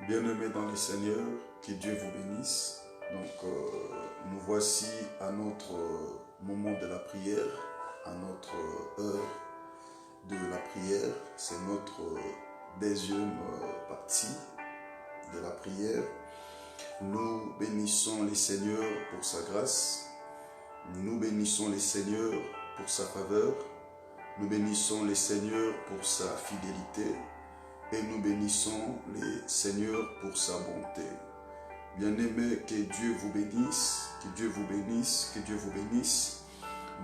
Bien-aimés dans le Seigneur, que Dieu vous bénisse. Donc, nous voici à notre moment de la prière, à notre heure de la prière. C'est notre deuxième partie de la prière. Nous bénissons le Seigneur pour sa grâce. Nous bénissons le Seigneur pour sa faveur. Nous bénissons le Seigneur pour sa fidélité. Et nous bénissons le Seigneur pour sa bonté. Bien-aimés, que Dieu vous bénisse, que Dieu vous bénisse, que Dieu vous bénisse.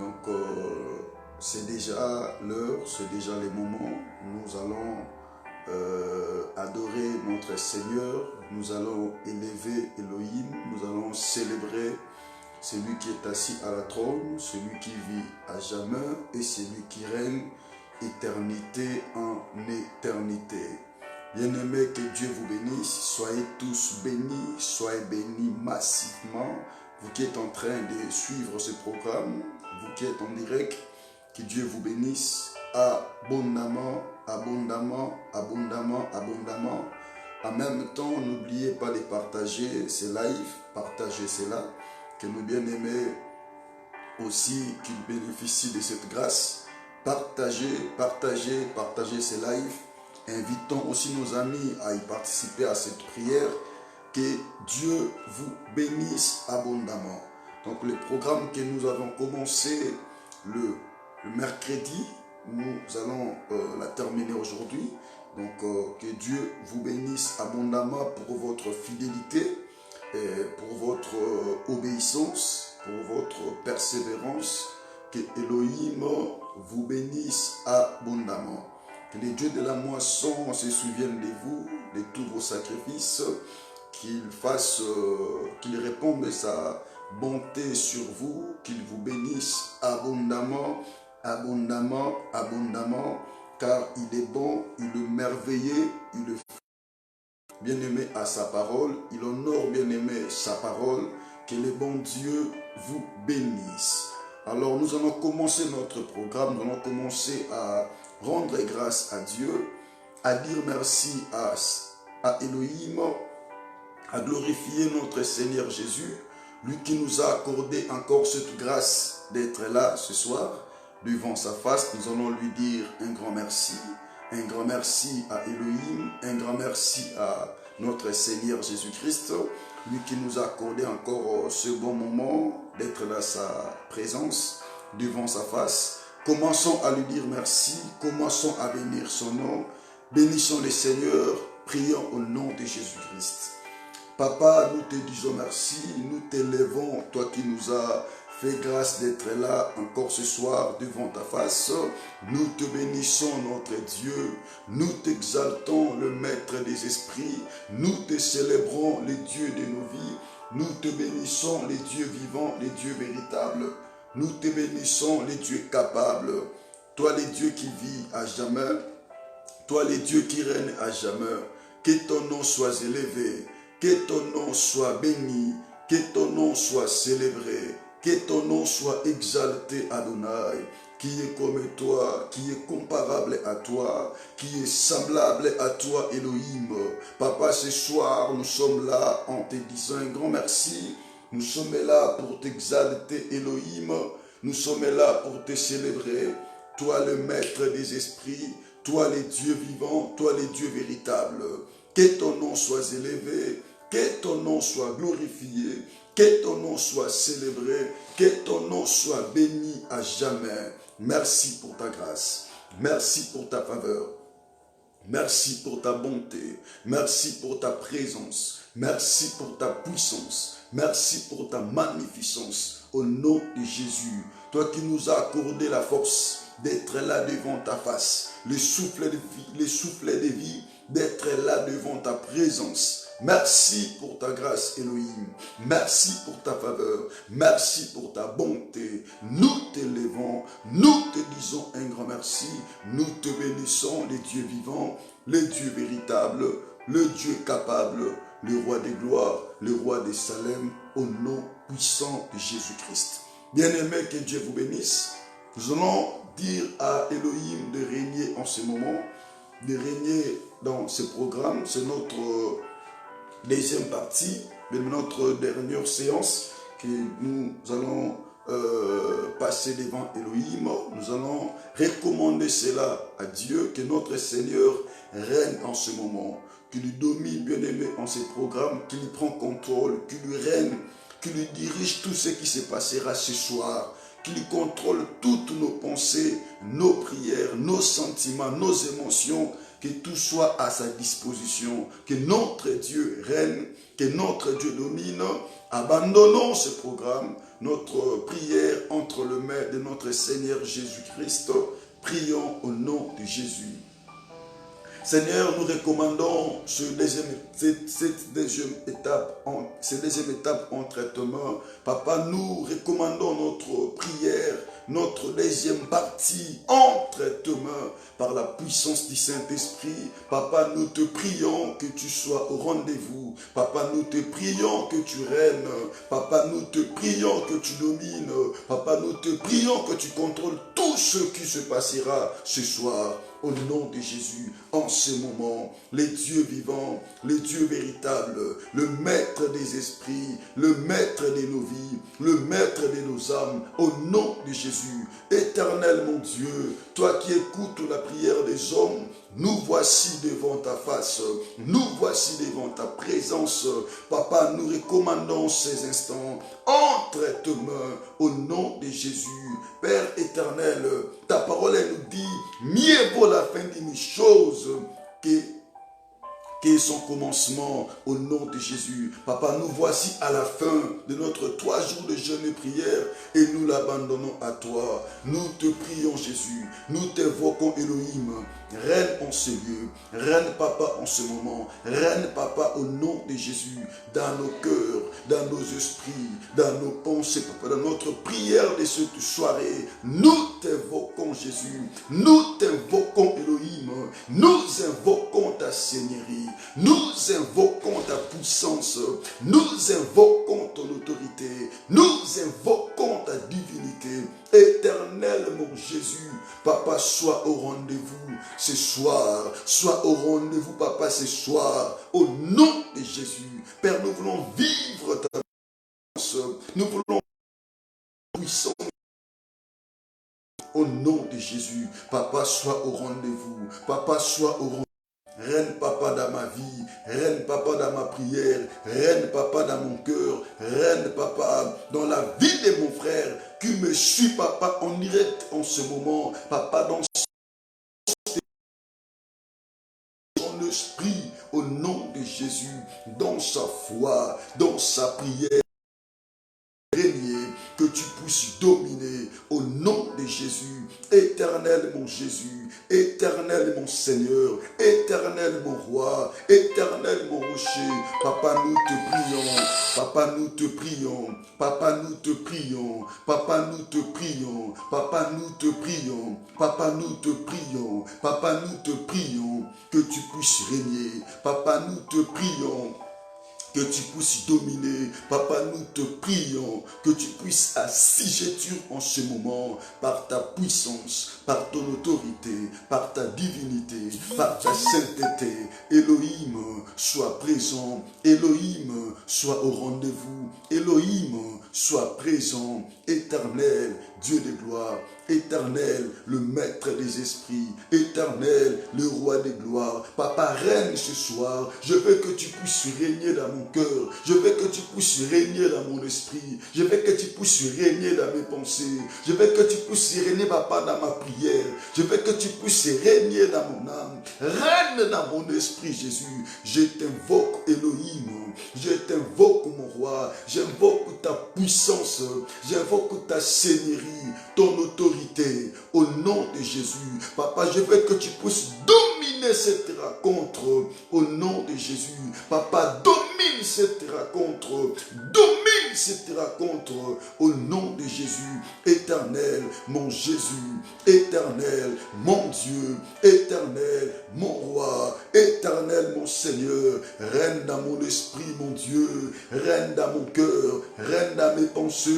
Donc, c'est déjà l'heure, c'est déjà le moment. Nous allons adorer notre Seigneur, nous allons élever Elohim, nous allons célébrer celui qui est assis à la trône, celui qui vit à jamais et celui qui règne éternité en éternité. Bien-aimés, que Dieu vous bénisse, soyez tous bénis, soyez bénis massivement. Vous qui êtes en train de suivre ce programme, vous qui êtes en direct, que Dieu vous bénisse abondamment, abondamment, abondamment, abondamment. En même temps, n'oubliez pas de partager ces lives, partagez cela, que nos bien-aimés aussi qu'ils bénéficient de cette grâce. Partagez, partagez, partagez ces lives. Invitons aussi nos amis à y participer à cette prière. Que Dieu vous bénisse abondamment. Donc le programme que nous avons commencé le mercredi, nous allons la terminer aujourd'hui. Donc que Dieu vous bénisse abondamment pour votre fidélité, et pour votre obéissance, pour votre persévérance. Que Elohim vous bénisse abondamment. Que les dieux de la moisson se souviennent de vous, de tous vos sacrifices, qu'il réponde de sa bonté sur vous, qu'il vous bénisse abondamment, abondamment, abondamment, car il est bon, il est merveilleux, il est bien-aimé à sa parole, il honore bien-aimé sa parole, que le bon Dieu vous bénisse. Alors nous allons commencer notre programme, nous allons commencer à rendre grâce à Dieu, à dire merci à Elohim, à glorifier notre Seigneur Jésus, lui qui nous a accordé encore cette grâce d'être là ce soir, devant sa face. Nous allons lui dire un grand merci à Elohim, un grand merci à notre Seigneur Jésus-Christ, lui qui nous a accordé encore ce bon moment d'être là sa présence, devant sa face. Commençons à lui dire merci, commençons à bénir son nom, bénissons le Seigneur, prions au nom de Jésus-Christ. Papa, nous te disons merci, nous t'élevons, toi qui nous as fait grâce d'être là encore ce soir devant ta face. Nous te bénissons, notre Dieu, nous t'exaltons, le Maître des esprits, nous te célébrons, les dieux de nos vies, nous te bénissons, les dieux vivants, les dieux véritables. Nous te bénissons, les dieux capables, toi les dieux qui vis à jamais, toi les dieux qui règnent à jamais. Que ton nom soit élevé, que ton nom soit béni, que ton nom soit célébré, que ton nom soit exalté, Adonai. Qui est comme toi, qui est comparable à toi, qui est semblable à toi, Elohim. Papa, ce soir, nous sommes là en te disant un grand merci. Nous sommes là pour t'exalter, Elohim. Nous sommes là pour te célébrer. Toi, le Maître des esprits. Toi, les dieux vivants. Toi, les dieux véritables. Que ton nom soit élevé. Que ton nom soit glorifié. Que ton nom soit célébré. Que ton nom soit béni à jamais. Merci pour ta grâce. Merci pour ta faveur. Merci pour ta bonté. Merci pour ta présence. Merci pour ta puissance. Merci pour ta magnificence. Au nom de Jésus, toi qui nous as accordé la force d'être là devant ta face, le souffle de vie, d'être là devant ta présence. Merci pour ta grâce, Elohim. Merci pour ta faveur. Merci pour ta bonté. Nous t'élevons. Nous te disons un grand merci. Nous te bénissons, les dieux vivants, les dieux véritables, le Dieu capable, le roi des gloires, le roi des Salem, au nom puissant de Jésus-Christ. Bien-aimés, que Dieu vous bénisse. Nous allons dire à Elohim de régner en ce moment, de régner dans ce programme. C'est notre deuxième partie de notre dernière séance que nous allons passer devant Elohim. Nous allons recommander cela à Dieu, que notre Seigneur règne en ce moment, qu'il lui domine, bien-aimé, en ses programmes, qu'il lui prend contrôle, qu'il lui règne, qu'il lui dirige tout ce qui se passera ce soir, qu'il lui contrôle toutes nos pensées, nos prières, nos sentiments, nos émotions, que tout soit à sa disposition, que notre Dieu règne, que notre Dieu domine. Abandonnons ce programme, notre prière entre les mains de notre Seigneur Jésus-Christ. Prions au nom de Jésus. Seigneur, nous recommandons cette deuxième étape en traitement. Papa, nous recommandons notre prière, notre deuxième partie en traitement par la puissance du Saint-Esprit. Papa, nous te prions que tu sois au rendez-vous. Papa, nous te prions que tu règnes. Papa, nous te prions que tu domines. Papa, nous te prions que tu contrôles tout ce qui se passera ce soir. Au nom de Jésus, en ce moment, les dieux vivants, les dieux véritables, le maître des esprits, le maître de nos vies, le maître de nos âmes, au nom de Jésus, éternel mon Dieu, toi qui écoutes la prière des hommes, nous voici devant ta face, nous voici devant ta présence. Papa, nous recommandons ces instants entre tes mains au nom de Jésus. Père éternel, ta parole elle nous dit, mieux vaut la fin d'une chose que son commencement au nom de Jésus. Papa, nous voici à la fin de notre 3 jours de jeûne et prière et nous l'abandonnons à toi. Nous te prions Jésus, nous t'évoquons Elohim. Règne en ce lieu, règne Papa en ce moment, règne Papa au nom de Jésus, dans nos cœurs, dans nos esprits, dans nos pensées, Papa, dans notre prière de cette soirée. Nous t'évoquons Jésus, nous t'évoquons Elohim, nous invoquons ta Seigneurie, nous invoquons ta puissance, nous invoquons ton autorité, nous invoquons ta divinité. Éternel mon Jésus, Papa, sois au rendez-vous ce soir, sois au rendez-vous, Papa, ce soir, au nom de Jésus. Père, nous voulons vivre ta puissance, nous voulons puissance. Au nom de Jésus, Papa, sois au rendez-vous, Papa, sois au rendez-vous. Règne Papa dans ma vie, règne Papa dans ma prière, règne Papa dans mon cœur, règne Papa dans la vie de mon frère qui me suit Papa en direct en ce moment, Papa dans son esprit au nom de Jésus, dans sa foi, dans sa prière. Régner, que tu puisses dominer au nom de Jésus, éternel mon Jésus, éternel mon Seigneur, éternel mon roi, éternel mon rocher. Papa, nous te prions, Papa, nous te prions, Papa, nous te prions, Papa, nous te prions, Papa, nous te prions, Papa, nous te prions, Papa, nous te prions, que tu puisses régner, Papa, nous te prions, que tu puisses dominer. Papa, nous te prions que tu puisses assujettir en ce moment par ta puissance, par ton autorité, par ta divinité, par ta sainteté. Elohim, sois présent. Elohim, sois au rendez-vous. Elohim, sois présent. Éternel, Dieu de gloire. Éternel, le maître des esprits, éternel, le roi des gloires. Papa, règne ce soir. Je veux que tu puisses régner dans mon cœur. Je veux que tu puisses régner dans mon esprit. Je veux que tu puisses régner dans mes pensées. Je veux que tu puisses régner, Papa, dans ma prière. Je veux que tu puisses régner dans mon âme. Règne dans mon esprit, Jésus. Je t'invoque, Elohim. Je t'invoque, mon roi. J'invoque ta puissance. J'invoque ta seigneurie, ton autorité. Au nom de Jésus, Papa, je veux que tu puisses dominer cette rencontre. Au nom de Jésus, Papa, domine cette rencontre. Domine cette rencontre. Au nom de Jésus, éternel, mon Jésus, éternel, mon Dieu, éternel, mon roi, éternel, mon Seigneur. Règne règne dans mon esprit, mon Dieu, règne dans mon cœur, règne dans mes pensées.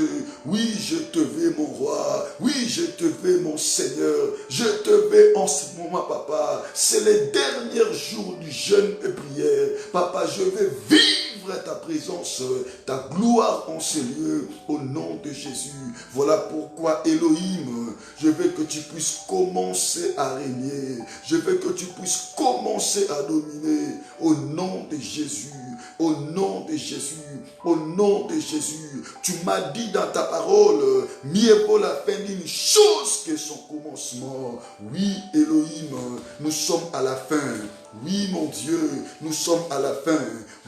Oui, je te veux, mon roi, oui, je te veux, mon Seigneur, je te veux en ce moment, papa. C'est les derniers jours du jeûne et prière. Papa, je veux vivre ta présence, ta gloire en ces lieux, au nom de Jésus. Voilà pourquoi, Elohim, je veux que tu puisses commencer à régner. Je veux que tu puisses commencer à dominer, au nom de Jésus. Au nom de Jésus, au nom de Jésus. Tu m'as dit dans ta parole, mieux vaut la fin d'une chose que son commencement. Oui, Elohim, nous sommes à la fin. Oui, mon Dieu, nous sommes à la fin.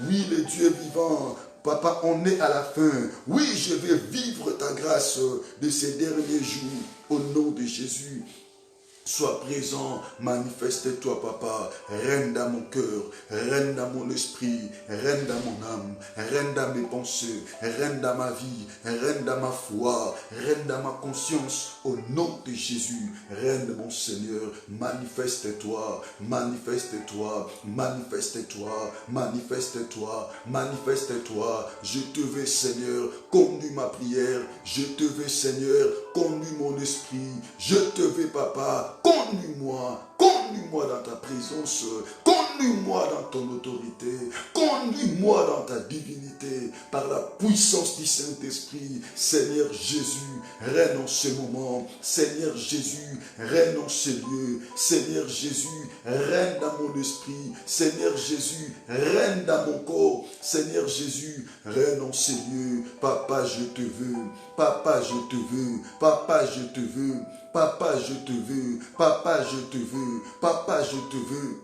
Oui, le Dieu vivant. Papa, on est à la fin. Oui, je vais vivre ta grâce de ces derniers jours. Au nom de Jésus. Sois présent, manifeste-toi, papa. Règne dans mon cœur, règne dans mon esprit, règne dans mon âme, règne dans mes pensées, règne dans ma vie, règne dans ma foi, règne dans ma conscience. Au nom de Jésus, règne mon Seigneur, manifeste-toi, manifeste-toi, manifeste-toi, manifeste-toi, manifeste-toi. Je te veux, Seigneur, conduis ma prière. Je te veux, Seigneur, conduis mon esprit. Je te veux, papa. Conduis-moi, conduis-moi dans ta présence, conduis-moi dans ton autorité, conduis-moi dans ta divinité, par la puissance du Saint-Esprit. Seigneur Jésus, règne en ce moment. Seigneur Jésus, règne en ce lieu. Seigneur Jésus, règne dans mon esprit. Seigneur Jésus, règne dans mon corps. Seigneur Jésus, règne en ces lieux. Papa, je te veux. Papa, je te veux. Papa, je te veux. Papa, je te veux. Papa, je te veux. Papa, je te veux.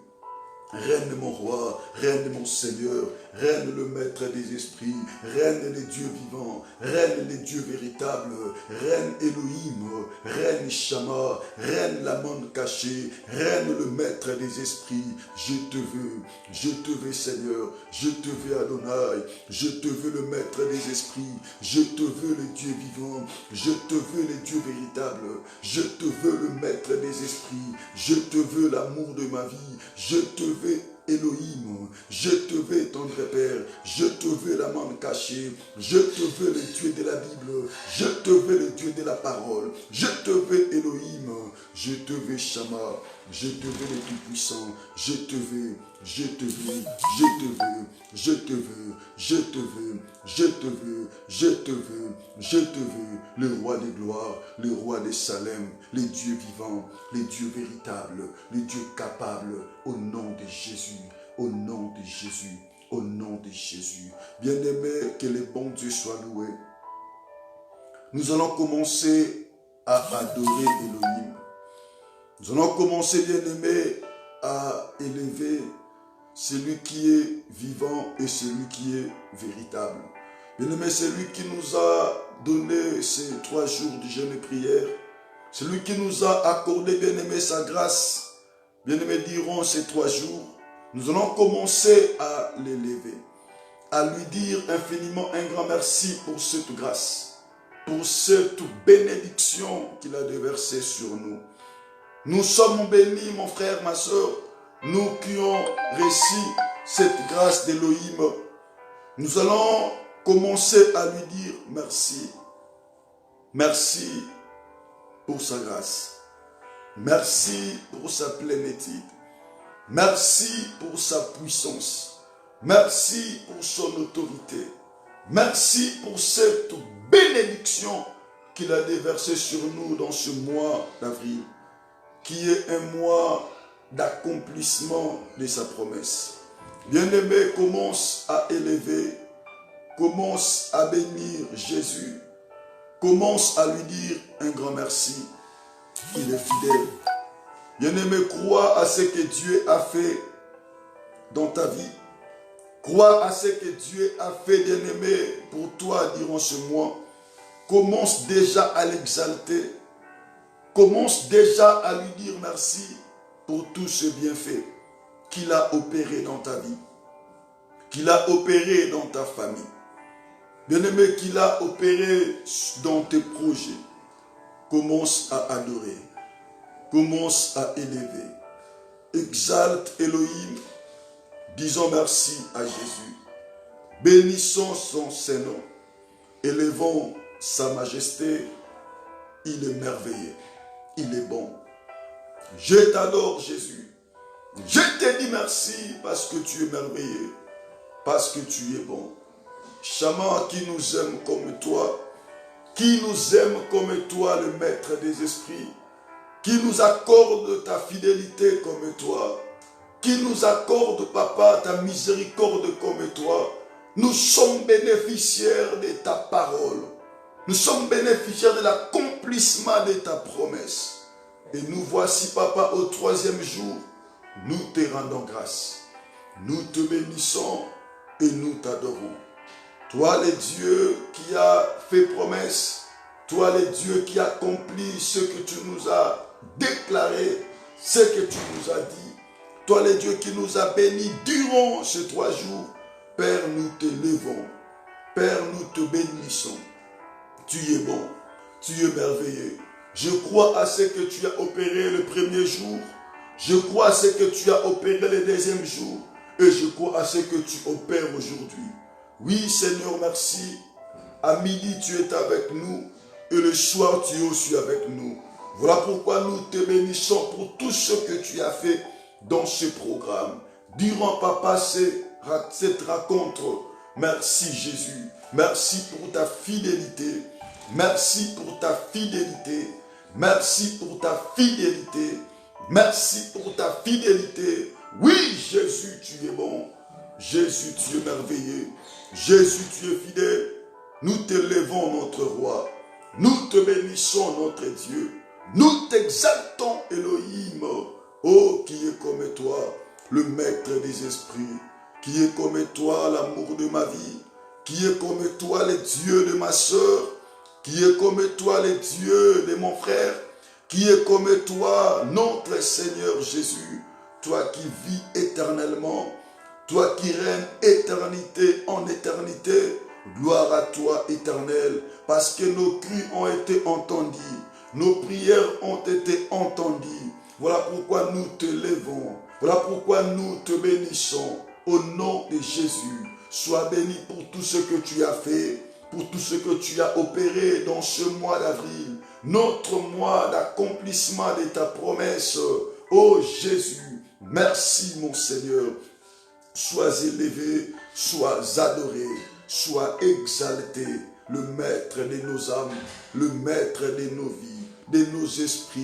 Règne mon roi, règne mon Seigneur, règne le maître des esprits, règne les dieux vivants, règne les dieux véritables, règne Elohim, règne Shama, règne la monde cachée, règne le maître des esprits. Je te veux Seigneur, je te veux Adonai, je te veux le maître des esprits, je te veux le Dieu vivant, je te veux les dieux véritables, je te veux le maître des esprits, je te veux l'amour de ma vie, je te veux Elohim, je te veux tendre Père, je te veux la main cachée, je te veux le Dieu de la Bible, je te veux le Dieu de la parole, je te veux Elohim, je te veux Shama, je te veux le Tout-Puissant, je te veux, je te veux, je te veux, je te veux, je te veux, je te veux, je te veux, je te veux, le roi des gloires, le roi des Salem, les dieux vivants, les dieux véritables, les dieux capables, au nom de Jésus, au nom de Jésus, au nom de Jésus. Bien-aimés, que le bon Dieu soit loué. Nous allons commencer à adorer Elohim. Nous allons commencer, bien-aimés, à élever celui qui est vivant et celui qui est véritable. Bien-aimé, celui qui nous a donné ces 3 jours de jeûne et prière, celui qui nous a accordé, bien-aimé, sa grâce, bien-aimé, durant ces 3 jours, nous allons commencer à l'élever, à lui dire infiniment un grand merci pour cette grâce, pour cette bénédiction qu'il a déversée sur nous. Nous sommes bénis, mon frère, ma soeur, nous qui avons reçu cette grâce d'Elohim. Nous allons commencer à lui dire merci. Merci pour sa grâce. Merci pour sa plénitude. Merci pour sa puissance. Merci pour son autorité. Merci pour cette bénédiction qu'il a déversée sur nous dans ce mois d'avril, qui est un mois d'accomplissement de sa promesse. Bien-aimé, commence à élever, commence à bénir Jésus, commence à lui dire un grand merci. Il est fidèle. Bien-aimé, crois à ce que Dieu a fait dans ta vie. Crois à ce que Dieu a fait, bien-aimé, pour toi durant ce mois. Commence déjà à l'exalter. Commence déjà à lui dire merci pour tout ce bienfait qu'il a opéré dans ta vie, qu'il a opéré dans ta famille. Bien-aimé, qu'il a opéré dans tes projets. Commence à adorer. Commence à élever. Exalte Elohim. Disons merci à Jésus. Bénissons son Saint-Nom. Élevons sa majesté. Il est merveilleux. Il est bon. Je t'adore, Jésus. Je te dis merci parce que tu es merveilleux. Parce que tu es bon. Chama qui nous aime comme toi. Qui nous aime comme toi, le maître des esprits. Qui nous accorde ta fidélité comme toi. Qui nous accorde, papa, ta miséricorde comme toi. Nous sommes bénéficiaires de ta parole. Nous sommes bénéficiaires de l'accomplissement de ta promesse. Et nous voici, papa, au 3e jour. Nous te rendons grâce. Nous te bénissons et nous t'adorons. Toi, le Dieu qui a fait promesse. Toi, le Dieu qui accomplit ce que tu nous as déclaré, ce que tu nous as dit. Toi, le Dieu qui nous a bénis durant ces 3 jours. Père, nous t'élevons. Père, nous te bénissons. Tu es bon. Tu es merveilleux. Je crois à ce que tu as opéré le 1er jour. Je crois à ce que tu as opéré le 2e jour. Et je crois à ce que tu opères aujourd'hui. Oui, Seigneur, merci. À midi, tu es avec nous. Et le soir, tu es aussi avec nous. Voilà pourquoi nous te bénissons pour tout ce que tu as fait dans ce programme. Durant, papa, cette rencontre. Merci, Jésus. Merci pour ta fidélité. Merci pour ta fidélité. Merci pour ta fidélité. Merci pour ta fidélité. Oui, Jésus, tu es bon. Jésus, tu es merveilleux. Jésus, tu es fidèle. Nous t'élevons, notre roi. Nous te bénissons, notre Dieu. Nous t'exaltons, Elohim. Oh, qui est comme toi, le maître des esprits. Qui est comme toi, l'amour de ma vie. Qui est comme toi, le Dieu de ma soeur. Qui est comme toi, le Dieu de mon frère. Qui est comme toi, notre Seigneur Jésus. Toi qui vis éternellement. Toi qui règnes éternité en éternité. Gloire à toi, éternel, parce que nos cris ont été entendus, nos prières ont été entendues. Voilà pourquoi nous te levons, voilà pourquoi nous te bénissons. Au nom de Jésus, sois béni pour tout ce que tu as fait, pour tout ce que tu as opéré dans ce mois d'avril, notre mois d'accomplissement de ta promesse. Oh Jésus, merci mon Seigneur. Sois élevé, sois adoré. Sois exalté, le maître de nos âmes, le maître de nos vies, de nos esprits.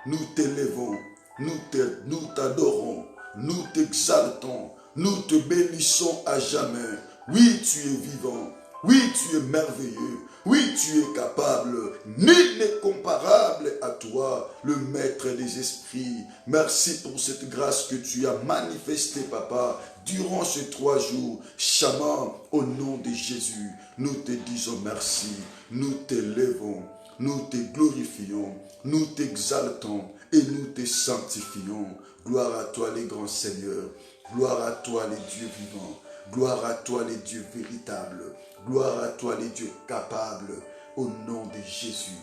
Nous t'élevons, nous t'adorons, nous t'exaltons, nous te bénissons à jamais. Oui, tu es vivant, oui, tu es merveilleux, oui, tu es capable. Nul n'est comparable à toi, le maître des esprits. Merci pour cette grâce que tu as manifestée, papa. Durant ces 3 jours, Chama, au nom de Jésus, nous te disons merci, nous t'élevons, nous te glorifions, nous t'exaltons et nous te sanctifions. Gloire à toi les grands seigneurs, gloire à toi les dieux vivants, gloire à toi les dieux véritables, gloire à toi les dieux capables, au nom de Jésus,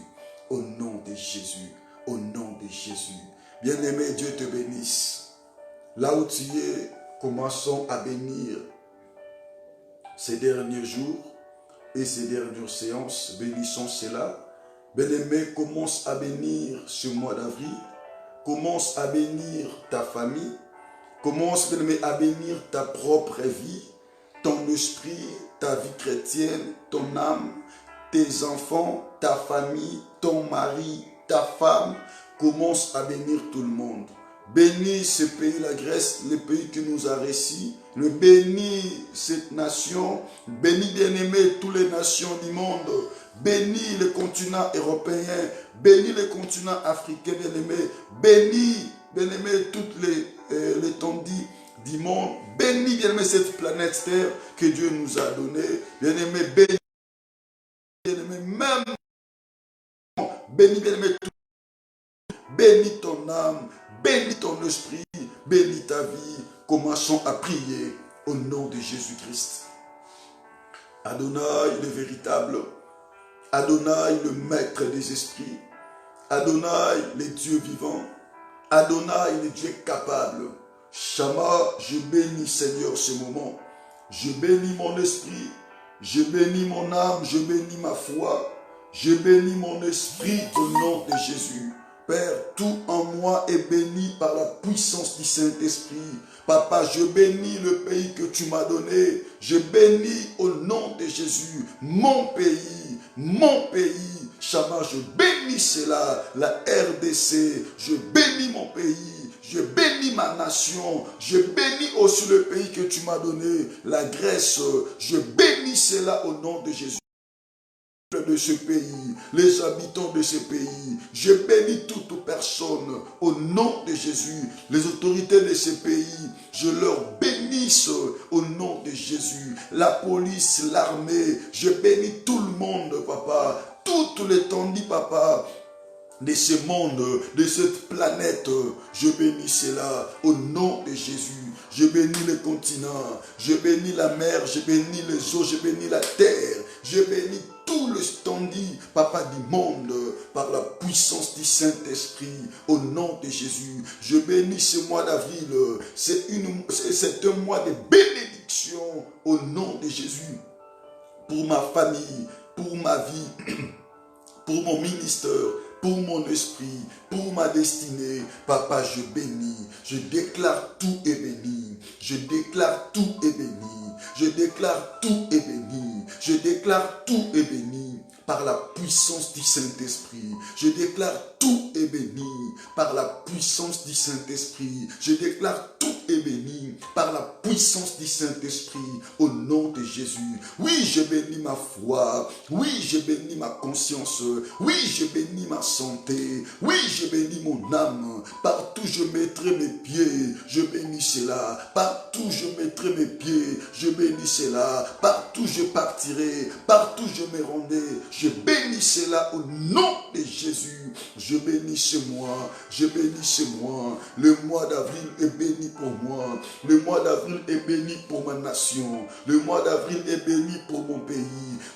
au nom de Jésus, au nom de Jésus. Bien-aimé, Dieu te bénisse. Là où tu es, commençons à bénir ces derniers jours et ces dernières séances. Bénissons cela. Bien-aimé, commence à bénir ce mois d'avril. Commence à bénir ta famille. Commence, bien-aimé, à bénir ta propre vie, ton esprit, ta vie chrétienne, ton âme, tes enfants, ta famille, ton mari, ta femme. Commence à bénir tout le monde. Bénis ce pays, la Grèce, le pays qui nous a reçus. Bénis cette nation. Bénis, bien-aimé, toutes les nations du monde. Bénis le continent européen. Bénis le continent africain, bien-aimé. Bénis, bien-aimé, toutes les l'étendue du monde. Bénis, bien-aimé, cette planète Terre que Dieu nous a donnée. Bien-aimé, bénis, bien-aimé, même. Bénis, bien-aimé, bénis ton âme. Bénis ton esprit, bénis ta vie. Commençons à prier au nom de Jésus-Christ. Adonai le véritable, Adonai le maître des esprits, Adonai le Dieu vivant, Adonai le Dieu capable. Shama, je bénis, Seigneur, ce moment. Je bénis mon esprit, je bénis mon âme, je bénis ma foi, je bénis mon esprit au nom de Jésus. Père, tout en moi est béni par la puissance du Saint-Esprit. Papa, je bénis le pays que tu m'as donné. Je bénis au nom de Jésus mon pays, mon pays. Shama, je bénis cela, la RDC. Je bénis mon pays. Je bénis ma nation, je bénis aussi le pays que tu m'as donné, la Grèce. Je bénis cela au nom de Jésus. De ce pays, les habitants de ce pays, je bénis toute personne au nom de Jésus, les autorités de ce pays, je leur bénisse au nom de Jésus, la police, l'armée, je bénis tout le monde, papa, toute l'étendue, papa, de ce monde, de cette planète, je bénis cela au nom de Jésus. Je bénis le continent, je bénis la mer, je bénis les eaux, je bénis la terre, je bénis tout le standing, papa, du monde, par la puissance du Saint-Esprit, au nom de Jésus. Je bénis ce mois d'avril, c'est un mois de bénédiction, au nom de Jésus, pour ma famille, pour ma vie, pour mon ministère, pour mon esprit, pour ma destinée. Papa, je bénis, je déclare tout est béni, je déclare tout est béni, je déclare tout est béni, je déclare tout est béni par la puissance du Saint-Esprit. Je déclare tout est béni par la puissance du Saint-Esprit. Je déclare tout est béni par la puissance du Saint-Esprit au nom de Jésus. Oui, je bénis ma foi. Oui, je bénis ma conscience. Oui, je bénis ma santé. Oui, je bénis mon âme. Partout je mettrai mes pieds, je bénis cela. Partout je mettrai mes pieds, je bénis cela. Partout je partirai, partout je me rendrai, je bénis cela au nom de Jésus. Je bénis ce mois, je bénis ce mois. Le mois d'avril est béni pour moi. Le mois d'avril est béni pour ma nation. Le mois d'avril est béni pour mon pays.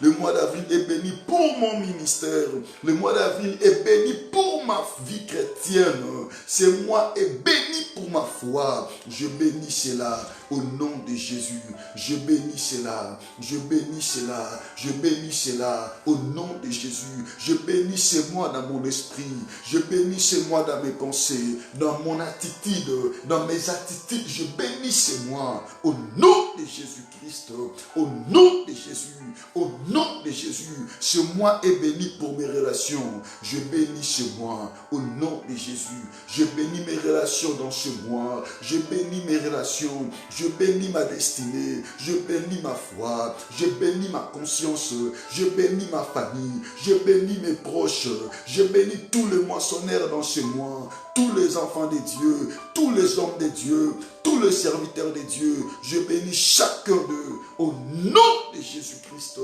Le mois d'avril est béni pour mon ministère. Le mois d'avril est béni pour ma vie chrétienne. Ce mois est béni pour ma foi. Je bénis cela au nom de Jésus. Je bénis cela. Je bénis cela. Je bénis cela au nom de Jésus. Je bénis ce mois dans mon esprit. Je bénis ce mois dans mes pensées, dans mon attitude, dans mes attitudes. Je bénis ce mois au nom de Jésus-Christ. Au nom de Jésus. Au nom de Jésus. Ce mois est béni pour mes relations. Je bénis ce mois au nom de Jésus. Je bénis mes relations dans ce mois. Je bénis mes relations. Je bénis ma destinée. Je bénis ma foi. Je bénis ma conscience. Je bénis ma famille. Je bénis mes proches. Je bénis tous les moissonneurs dans ce mois. Tous les enfants de Dieu. Tous les hommes de Dieu. Tous les serviteurs de Dieu. Je bénis chacun d'eux au nom de Jésus-Christ.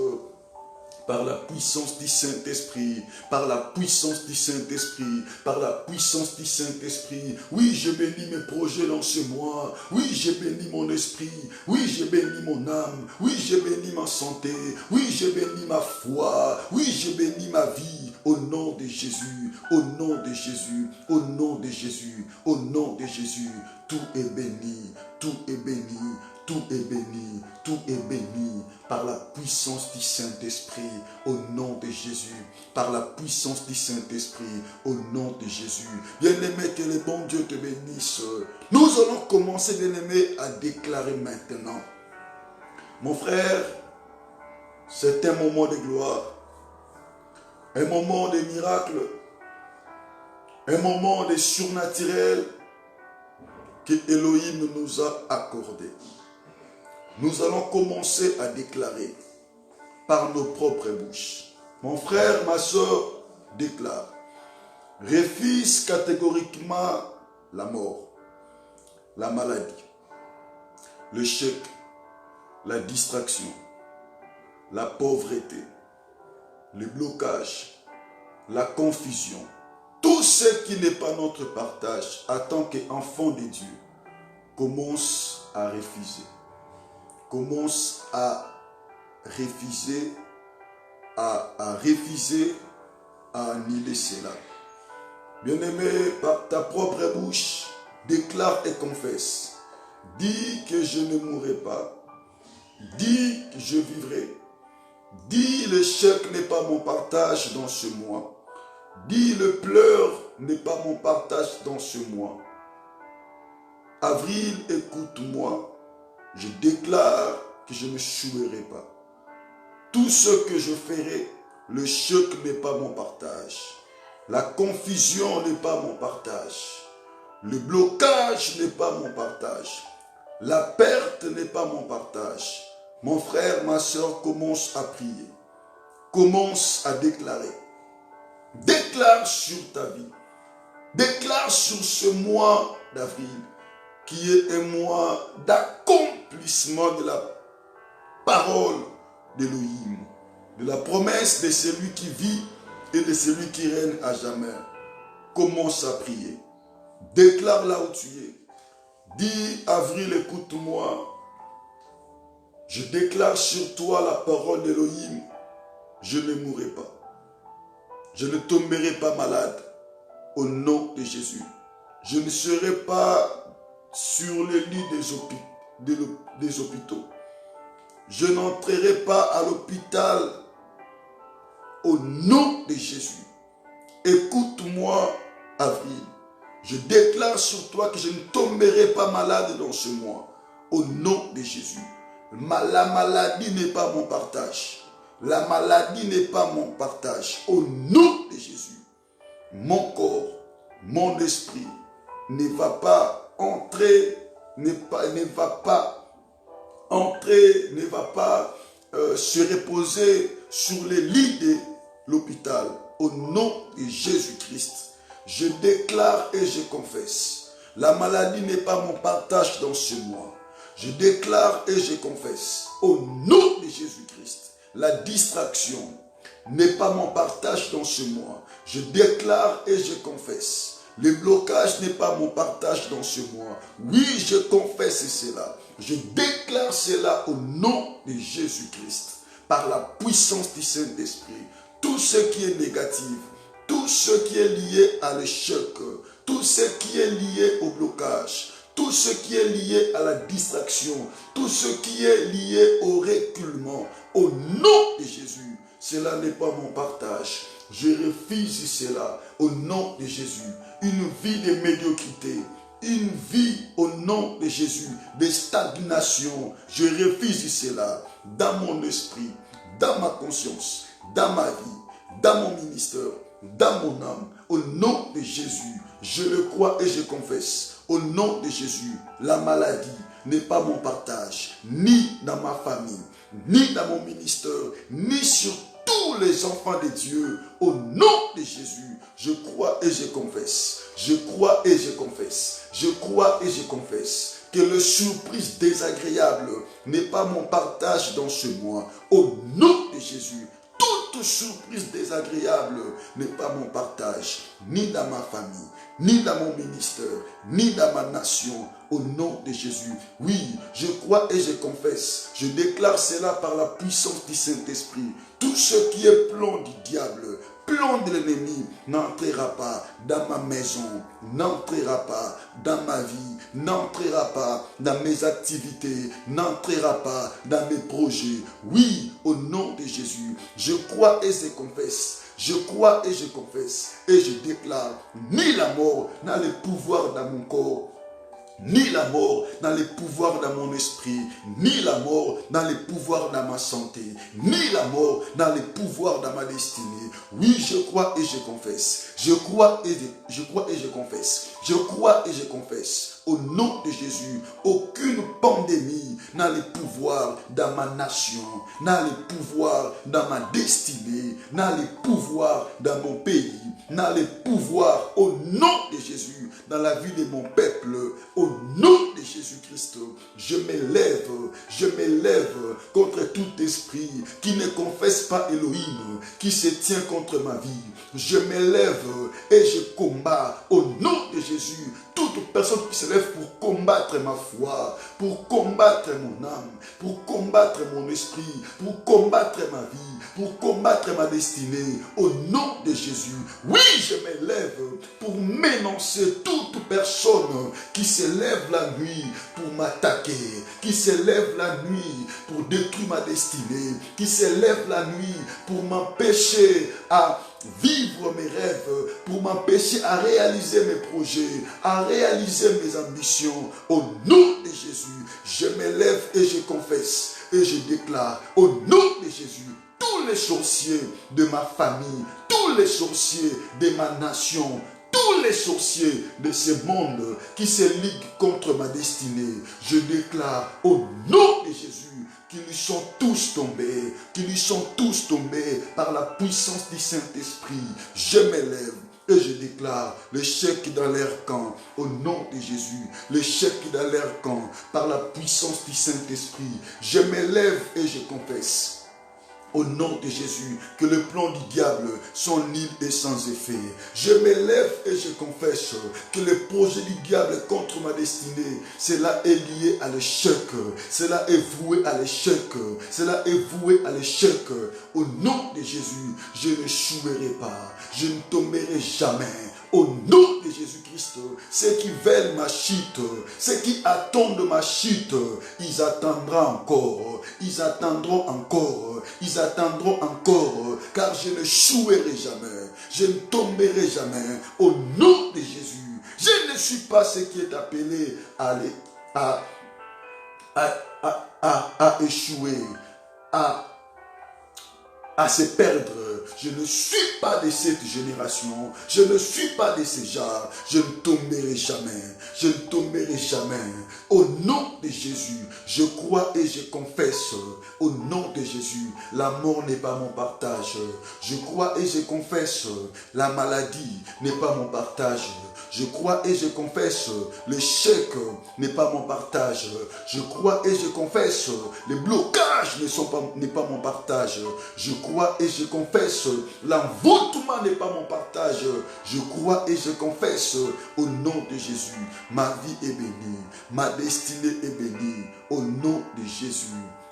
Par la puissance du Saint-Esprit, par la puissance du Saint-Esprit, par la puissance du Saint-Esprit. Oui, je bénis mes projets dans ce mois. Oui, je bénis mon esprit. Oui, je bénis mon âme. Oui, je bénis ma santé. Oui, je bénis ma foi. Oui, je bénis ma vie. Au nom de Jésus, au nom de Jésus, au nom de Jésus, au nom de Jésus. Tout est béni, tout est béni. Tout est béni, tout est béni par la puissance du Saint-Esprit au nom de Jésus. Par la puissance du Saint-Esprit au nom de Jésus. Bien-aimé, que le bon Dieu te bénisse. Nous allons commencer, bien-aimé, à déclarer maintenant. Mon frère, c'est un moment de gloire, un moment de miracle, un moment de surnaturel que Elohim nous a accordé. Nous allons commencer à déclarer par nos propres bouches. Mon frère, ma soeur, déclare. Refuse catégoriquement la mort, la maladie, le chèque, la distraction, la pauvreté, le blocage, la confusion. Tout ce qui n'est pas notre partage en tant qu'enfant de Dieu commence à refuser. Commence à refuser, à annuler cela. Bien-aimé, par ta propre bouche, déclare et confesse Dis que je ne mourrai pas. Dis que je vivrai. Dis l'échec n'est pas mon partage dans ce mois. Dis le pleur n'est pas mon partage dans ce mois. Avril, écoute-moi. Je déclare que je ne chouerai pas. Tout ce que je ferai, le choc n'est pas mon partage. La confusion n'est pas mon partage. Le blocage n'est pas mon partage. La perte n'est pas mon partage. Mon frère, ma soeur, commence à prier. Commence à déclarer. Déclare sur ta vie. Déclare sur ce mois d'avril qui est un mois d'accomplissement de la parole d'Élohim, de la promesse de celui qui vit et de celui qui règne à jamais. Commence à prier. Déclare là où tu es. Dis, Avril, écoute-moi. Je déclare sur toi la parole d'Élohim. Je ne mourrai pas. Je ne tomberai pas malade. Au nom de Jésus. Je ne serai pas sur le lit des hôpitaux. Je n'entrerai pas à l'hôpital. Au nom de Jésus. Écoute-moi, Avril. Je déclare sur toi que je ne tomberai pas malade dans ce mois. Au nom de Jésus. La maladie n'est pas mon partage. La maladie n'est pas mon partage. Au nom de Jésus. Mon corps, mon esprit ne va pas entrer, ne va pas se reposer sur les lits de l'hôpital. Au nom de Jésus-Christ. Je déclare et je confesse. La maladie n'est pas mon partage dans ce mois. Je déclare et je confesse. Au nom de Jésus-Christ. La distraction n'est pas mon partage dans ce mois. Je déclare et je confesse. Le blocage n'est pas mon partage dans ce mois. Oui, je confesse cela. Je déclare cela au nom de Jésus-Christ. Par la puissance du Saint-Esprit. Tout ce qui est négatif, tout ce qui est lié à l'échec, tout ce qui est lié au blocage, tout ce qui est lié à la distraction, tout ce qui est lié au reculement, au nom de Jésus, cela n'est pas mon partage. Je refuse cela au nom de Jésus. Une vie de médiocrité, une vie au nom de Jésus, de stagnation. Je refuse cela dans mon esprit, dans ma conscience, dans ma vie, dans mon ministère, dans mon âme. Au nom de Jésus, je le crois et je confesse. Au nom de Jésus, la maladie n'est pas mon partage, ni dans ma famille, ni dans mon ministère, ni sur tous les enfants de Dieu. Au nom de Jésus, je crois et je confesse. Je crois et je confesse. Je crois et je confesse que le surprise désagréable n'est pas mon partage dans ce mois. Au nom de Jésus, toute surprise désagréable n'est pas mon partage, ni dans ma famille, ni dans mon ministère, ni dans ma nation. Au nom de Jésus, oui, je crois et je confesse. Je déclare cela par la puissance du Saint-Esprit. Tout ce qui est plan du diable, plan de l'ennemi, n'entrera pas dans ma maison, n'entrera pas dans ma vie, n'entrera pas dans mes activités, n'entrera pas dans mes projets. Oui, au nom de Jésus, je crois et je confesse. Je crois et je confesse et je déclare, ni la mort n'a le pouvoir dans mon corps, ni la mort n'a le pouvoir dans mon esprit, ni la mort n'a le pouvoir dans ma santé, ni la mort n'a le pouvoir dans ma destinée. Oui, je crois et je confesse. Je crois et je confesse. Je crois et je confesse. Au nom de Jésus, aucune pandémie n'a le pouvoir dans ma nation, n'a le pouvoir dans ma destinée, n'a le pouvoir dans mon pays, n'a le pouvoir au nom de Jésus dans la vie de mon peuple. Au nom de Jésus-Christ, je m'élève contre tout esprit qui ne confesse pas Elohim, qui se tient contre ma vie. Je m'élève et je combats au nom de Jésus toute personne qui se lève pour combattre ma foi, pour combattre mon âme, pour combattre mon esprit, pour combattre ma vie, pour combattre ma destinée. Au nom de Jésus, oui, je m'élève pour m'énoncer toute personne qui se lève la nuit pour pour m'attaquer, qui s'élève la nuit pour détruire ma destinée, qui s'élève la nuit pour m'empêcher à vivre mes rêves, pour m'empêcher à réaliser mes projets, à réaliser mes ambitions. Au nom de Jésus, je m'élève et je confesse et je déclare au nom de Jésus, tous les sorciers de ma famille, tous les sorciers de ma nation, tous les sorciers de ce monde qui se liguent contre ma destinée, je déclare au nom de Jésus qu'ils lui sont tous tombés, par la puissance du Saint-Esprit. Je m'élève et je déclare l'échec dans leur camp, au nom de Jésus, l'échec dans leur camp, par la puissance du Saint-Esprit. Je m'élève et je confesse au nom de Jésus, que le plan du diable sont nuls et sans effet. Je m'élève et je confesse que le projet du diable contre ma destinée, cela est lié à l'échec. Cela est voué à l'échec. Cela est voué à l'échec. Au nom de Jésus, je ne n'échouerai pas. Je ne tomberai jamais. Au nom de Jésus-Christ, ceux qui veulent ma chute, ceux qui attendent ma chute, ils attendront encore, car je ne n'échouerai jamais, je ne tomberai jamais. Au nom de Jésus, je ne suis pas ce qui est appelé à échouer, à se perdre. Je ne suis pas de cette génération. Je ne suis pas de ces gens. Je ne tomberai jamais. Je ne tomberai jamais. Au nom de Jésus, je crois et je confesse. Au nom de Jésus, la mort n'est pas mon partage. Je crois et je confesse. La maladie n'est pas mon partage. Je crois et je confesse, l'échec n'est pas mon partage. Je crois et je confesse, les blocages n'est pas mon partage. Je crois et je confesse, l'envoûtement n'est pas mon partage. Je crois et je confesse, au nom de Jésus, ma vie est bénie, ma destinée est bénie, au nom de Jésus.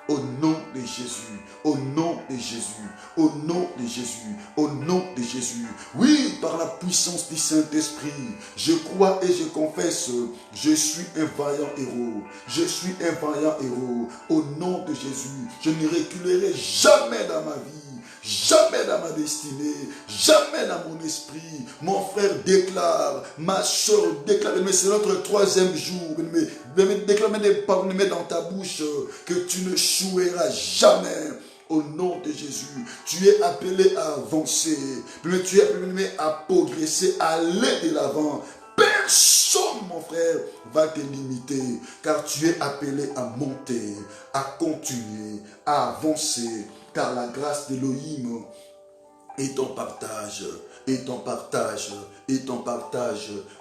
Au nom de Jésus, au nom de Jésus, au nom de Jésus, au nom de Jésus. Oui, par la puissance du Saint-Esprit, je crois et je confesse, je suis un vaillant héros. Je suis un vaillant héros. Au nom de Jésus, je ne reculerai jamais dans ma vie. Jamais dans ma destinée, jamais dans mon esprit. Mon frère déclare, ma soeur déclare, mais c'est notre troisième jour. Déclare dans ta bouche que tu ne n'échoueras jamais. Au nom de Jésus, tu es appelé à avancer, tu es appelé à progresser, à aller de l'avant. Personne, mon frère, va te limiter, car tu es appelé à monter, à continuer, à avancer, car la grâce d'Élohim est ton partage,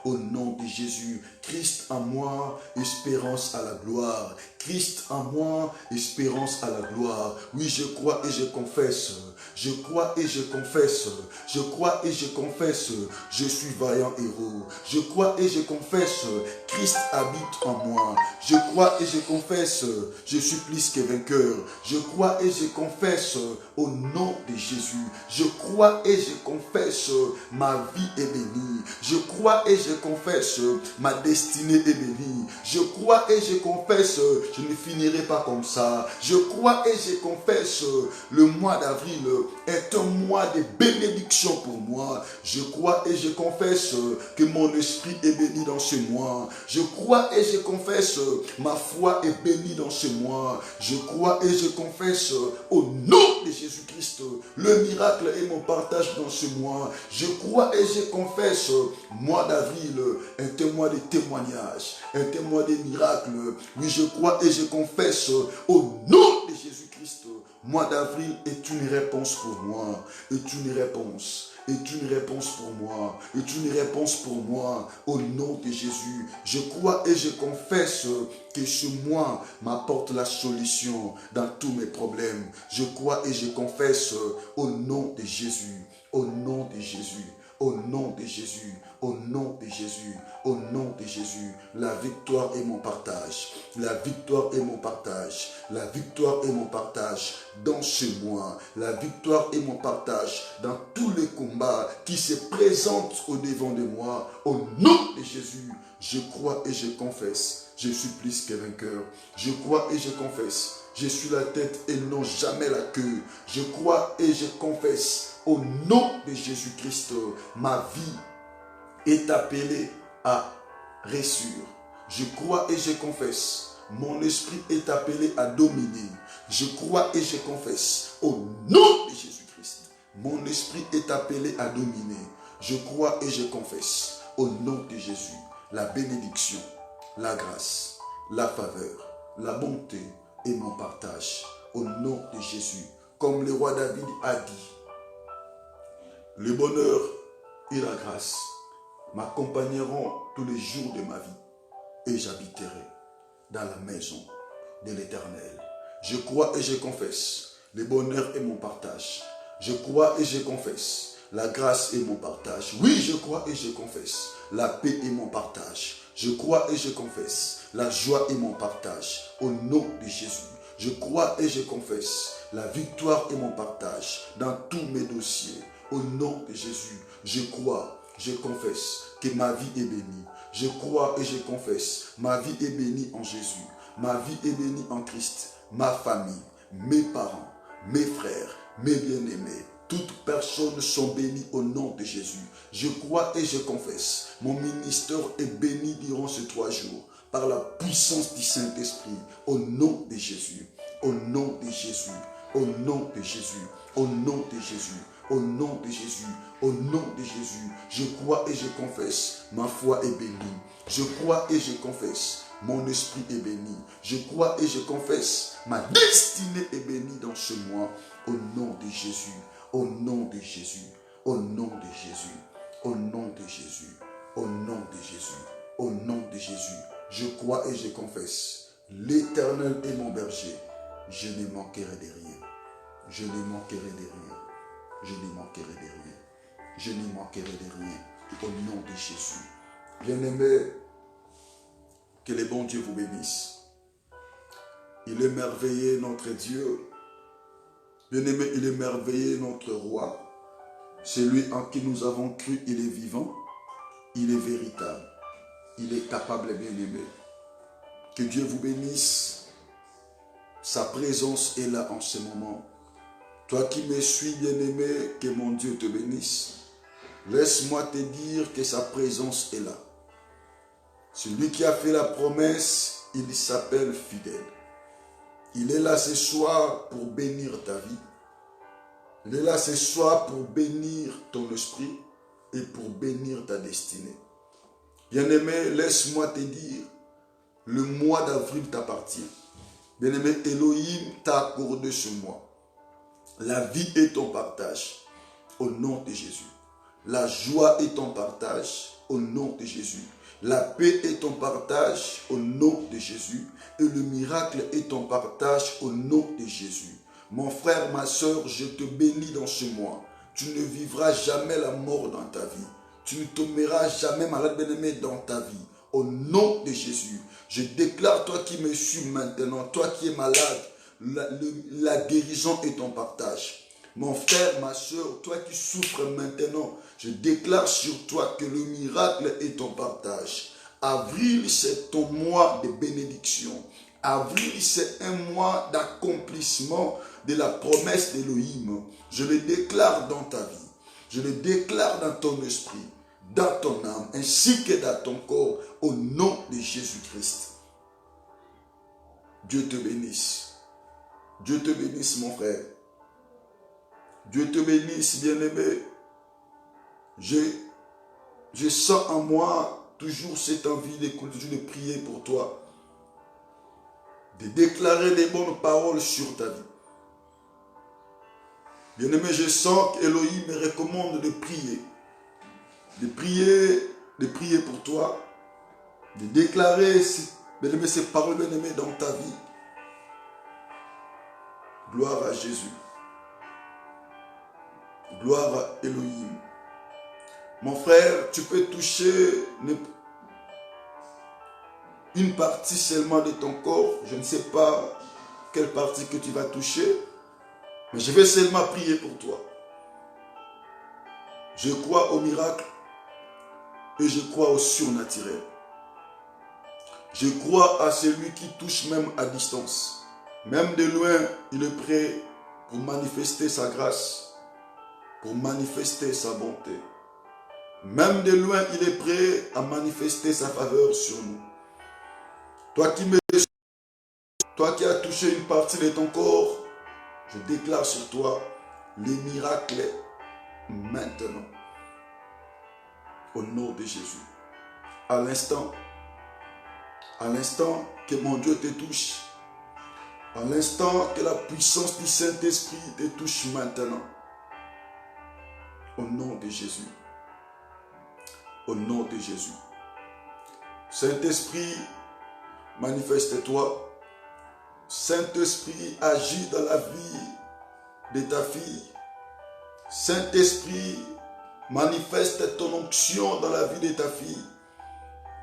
au nom de Jésus. Christ en moi, espérance à la gloire. Christ en moi, espérance à la gloire. Oui, je crois et je confesse. Je crois et je confesse. Je crois et je confesse. Je suis vaillant héros. Je crois et je confesse. Christ habite en moi. Je crois et je confesse. Je suis plus que vainqueur. Je crois et je confesse au nom de Jésus. Je crois et je confesse. Ma vie est bénie. Je crois et je confesse. Ma destinée est bénie. Je crois et je confesse. Je ne finirai pas comme ça. Je crois et je confesse. Le mois d'avril est un mois de bénédiction pour moi. Je crois et je confesse que mon esprit est béni dans ce mois. Je crois et je confesse. Ma foi est bénie dans ce mois. Je crois et je confesse au nom de Jésus-Christ. Le miracle est mon partage dans ce mois. Je crois et je confesse. Mois d'avril est un mois de témoignage, un mois de miracles. Oui, je crois et je confesse au nom de Jésus-Christ. Mois d'avril est une réponse pour moi, est une réponse pour moi, est une réponse pour moi, au nom de Jésus. Je crois et je confesse que ce mois m'apporte la solution dans tous mes problèmes. Je crois et je confesse au nom de Jésus, au nom de Jésus, Au nom de Jésus, au nom de Jésus, au nom de Jésus, la victoire est mon partage. La victoire est mon partage. La victoire est mon partage dans ce mois. La victoire est mon partage dans tous les combats qui se présentent au devant de moi. Au nom de Jésus, je crois et je confesse. Je suis plus que vainqueur. Je crois et je confesse. Je suis la tête et non jamais la queue. Je crois et je confesse. Au nom de Jésus-Christ, ma vie est appelée à réussir. Je crois et je confesse. Mon esprit est appelé à dominer. Je crois et je confesse. Au nom de Jésus-Christ, mon esprit est appelé à dominer. Je crois et je confesse. Au nom de Jésus, la bénédiction, la grâce, la faveur, la bonté et mon partage. Au nom de Jésus, comme le roi David a dit, le bonheur et la grâce m'accompagneront tous les jours de ma vie et j'habiterai dans la maison de l'Éternel. Je crois et je confesse, le bonheur est mon partage. Je crois et je confesse, la grâce est mon partage. Oui, je crois et je confesse, la paix est mon partage. Je crois et je confesse, la joie est mon partage. Au nom de Jésus, je crois et je confesse, la victoire est mon partage dans tous mes dossiers. Au nom de Jésus, je crois, je confesse que ma vie est bénie. Je crois et je confesse, ma vie est bénie en Jésus. Ma vie est bénie en Christ. Ma famille, mes parents, mes frères, mes bien-aimés, toutes personnes sont bénies au nom de Jésus. Je crois et je confesse, mon ministère est béni durant ces 3 jours par la puissance du Saint-Esprit. Au nom de Jésus, au nom de Jésus, au nom de Jésus, au nom de Jésus. Au nom de Jésus, au nom de Jésus, je crois et je confesse, ma foi est bénie. Je crois et je confesse, mon esprit est béni. Je crois et je confesse, ma destinée est bénie dans ce mois. Au nom de Jésus, au nom de Jésus, au nom de Jésus, au nom de Jésus, au nom de Jésus, au nom de Jésus. Je crois et je confesse, l'Éternel est mon berger. Je ne manquerai de rien. Je ne manquerai de rien. Je ne manquerai de rien. Je ne manquerai de rien. Au nom de Jésus. Bien-aimés, que le bon Dieu vous bénisse. Il est merveilleux notre Dieu. Bien-aimé, il est merveilleux notre roi. Celui en qui nous avons cru, il est vivant. Il est véritable. Il est capable, bien-aimé. Que Dieu vous bénisse. Sa présence est là en ce moment. Toi qui me suis, bien-aimé, que mon Dieu te bénisse. Laisse-moi te dire que sa présence est là. Celui qui a fait la promesse, il s'appelle fidèle. Il est là ce soir pour bénir ta vie. Il est là ce soir pour bénir ton esprit et pour bénir ta destinée. Bien-aimé, laisse-moi te dire, le mois d'avril t'appartient. Bien-aimé, Elohim t'a accordé ce mois. La vie est ton partage, au nom de Jésus. La joie est ton partage, au nom de Jésus. La paix est ton partage, au nom de Jésus. Et le miracle est ton partage, au nom de Jésus. Mon frère, ma soeur, je te bénis dans ce mois. Tu ne vivras jamais la mort dans ta vie. Tu ne tomberas jamais malade, bien-aimé, dans ta vie. Au nom de Jésus, je déclare, toi qui me suis maintenant, toi qui es malade, la guérison est ton partage. Mon frère, ma soeur, toi qui souffres maintenant, je déclare sur toi que le miracle est ton partage. Avril, c'est ton mois de bénédiction. Avril, c'est un mois d'accomplissement de la promesse d'Élohim. Je le déclare dans ta vie. Je le déclare dans ton esprit, dans ton âme, ainsi que dans ton corps, au nom de Jésus-Christ. Dieu te bénisse. Dieu te bénisse, mon frère. Dieu te bénisse, bien-aimé. Je sens en moi toujours cette envie de prier pour toi. De déclarer les bonnes paroles sur ta vie. Bien-aimé, je sens qu'Elohim me recommande de prier. De prier pour toi. De déclarer, bien-aimé, ces paroles, bien-aimé, dans ta vie. Gloire à Jésus. Gloire à Elohim. Mon frère, tu peux toucher une partie seulement de ton corps. Je ne sais pas quelle partie que tu vas toucher, mais je vais seulement prier pour toi. Je crois au miracle et je crois au surnaturel. Je crois à celui qui touche même à distance. Même de loin, il est prêt pour manifester sa grâce, pour manifester sa bonté. Même de loin, il est prêt à manifester sa faveur sur nous. Toi qui as touché une partie de ton corps, je déclare sur toi les miracles maintenant. Au nom de Jésus. À l'instant que mon Dieu te touche, à l'instant que la puissance du Saint-Esprit te touche maintenant. Au nom de Jésus. Au nom de Jésus. Saint-Esprit, manifeste-toi. Saint-Esprit, agis dans la vie de ta fille. Saint-Esprit, manifeste ton onction dans la vie de ta fille.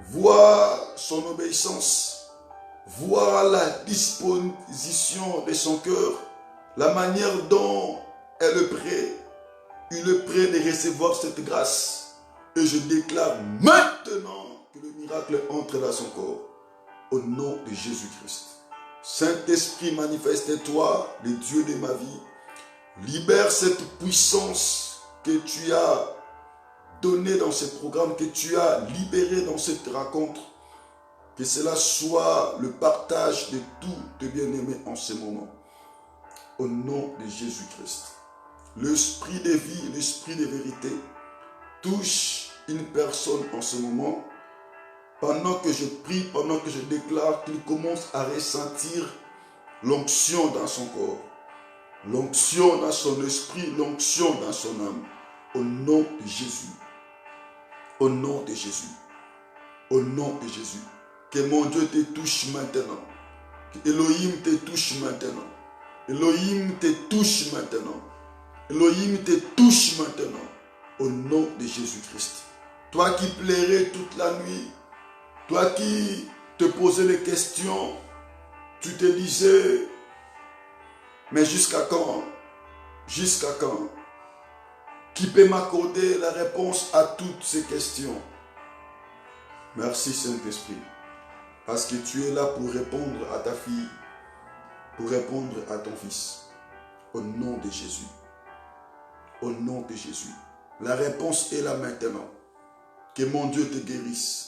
Vois son obéissance. Vois la disposition de son cœur. La manière dont il est prêt de recevoir cette grâce. Et je déclare maintenant que le miracle entre dans son corps. Au nom de Jésus-Christ. Saint-Esprit, manifeste-toi, le Dieu de ma vie. Libère cette puissance que tu as donnée dans ce programme, que tu as libérée dans cette rencontre. Que cela soit le partage de tous tes bien-aimés en ce moment. Au nom de Jésus-Christ. L'esprit de vie, l'esprit de vérité touche une personne en ce moment. Pendant que je prie, pendant que je déclare qu'il commence à ressentir l'onction dans son corps. L'onction dans son esprit, l'onction dans son âme. Au nom de Jésus. Au nom de Jésus. Au nom de Jésus. Que mon Dieu te touche maintenant. Que Elohim te touche maintenant. Elohim te touche maintenant. Elohim te touche maintenant. Au nom de Jésus-Christ. Toi qui plairais toute la nuit. Toi qui te posais des questions. Tu te disais, mais jusqu'à quand? Jusqu'à quand? Qui peut m'accorder la réponse à toutes ces questions? Merci Saint-Esprit. Parce que tu es là pour répondre à ta fille. Pour répondre à ton fils. Au nom de Jésus. Au nom de Jésus. La réponse est là maintenant. Que mon Dieu te guérisse.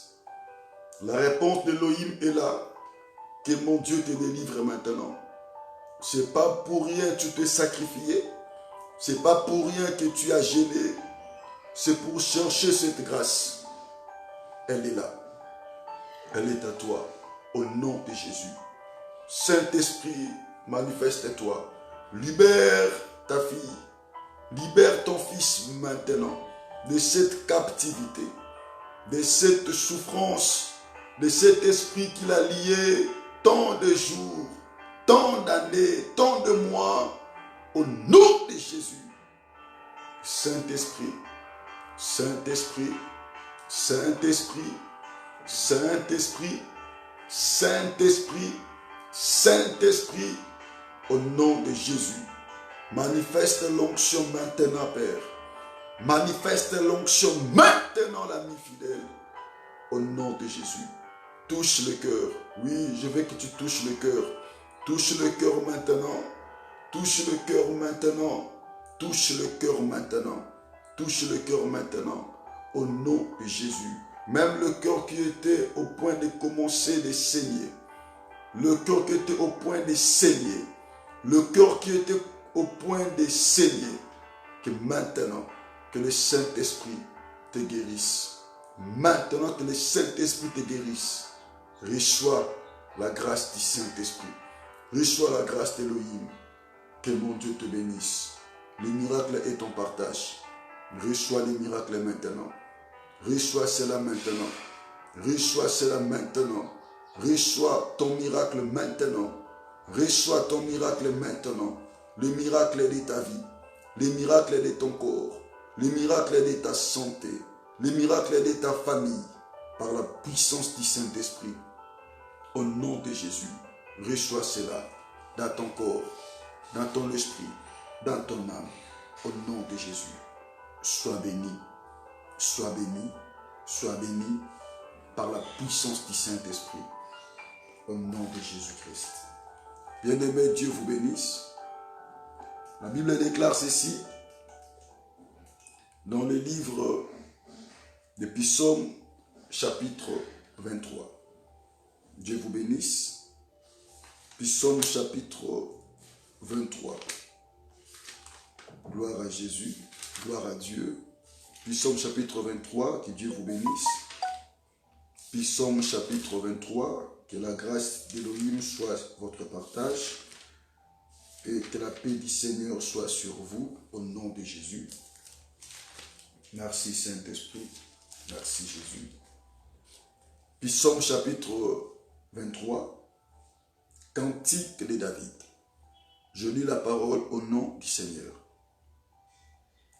La réponse d'Elohim est là. Que mon Dieu te délivre maintenant. C'est pas pour rien que tu t'es sacrifié. C'est pas pour rien que tu as gêné. C'est pour chercher cette grâce. Elle est là. Elle est à toi. Au nom de Jésus. Saint-Esprit, manifeste-toi. Libère ta fille. Libère ton fils maintenant de cette captivité, de cette souffrance, de cet esprit qu'il a lié tant de jours, tant d'années, tant de mois, au nom de Jésus. Saint-Esprit, Saint-Esprit, Saint-Esprit, Saint-Esprit, Saint-Esprit, Saint-Esprit, au nom de Jésus. Manifeste l'onction maintenant, Père. Manifeste l'onction maintenant, l'ami fidèle. Au nom de Jésus. Touche le cœur. Oui, je veux que tu touches le cœur. Touche le cœur maintenant. Touche le cœur maintenant. Touche le cœur maintenant. Touche le cœur maintenant. Au nom de Jésus. Même le cœur qui était au point de commencer de saigner. Le cœur qui était au point de saigner. Le cœur qui était au point de saigner. Que maintenant, que le Saint-Esprit te guérisse. Maintenant que le Saint-Esprit te guérisse. Reçois la grâce du Saint-Esprit. Reçois la grâce d'Elohim. Que mon Dieu te bénisse. Le miracle est ton partage. Reçois les miracles maintenant. Reçois cela maintenant. Reçois cela maintenant. Reçois ton miracle maintenant. Reçois ton miracle maintenant. Le miracle de ta vie. Le miracle de ton corps. Le miracle de ta santé. les miracles de ta famille par la puissance du Saint-Esprit. Au nom de Jésus, reçois cela dans ton corps, dans ton esprit, dans ton âme. Au nom de Jésus, sois béni, sois béni, sois béni par la puissance du Saint-Esprit. Au nom de Jésus-Christ. Bien-aimé, Dieu vous bénisse. La Bible déclare ceci dans le livre de Psaume, chapitre 23. Dieu vous bénisse. Psaume, chapitre 23. Gloire à Jésus, gloire à Dieu. Psaume, chapitre 23, que Dieu vous bénisse. Psaume, chapitre 23, que la grâce d'Élohim soit votre partage et que la paix du Seigneur soit sur vous, au nom de Jésus. Merci Saint-Esprit, merci Jésus. Psaume chapitre 23, cantique de David. Je lis la parole au nom du Seigneur.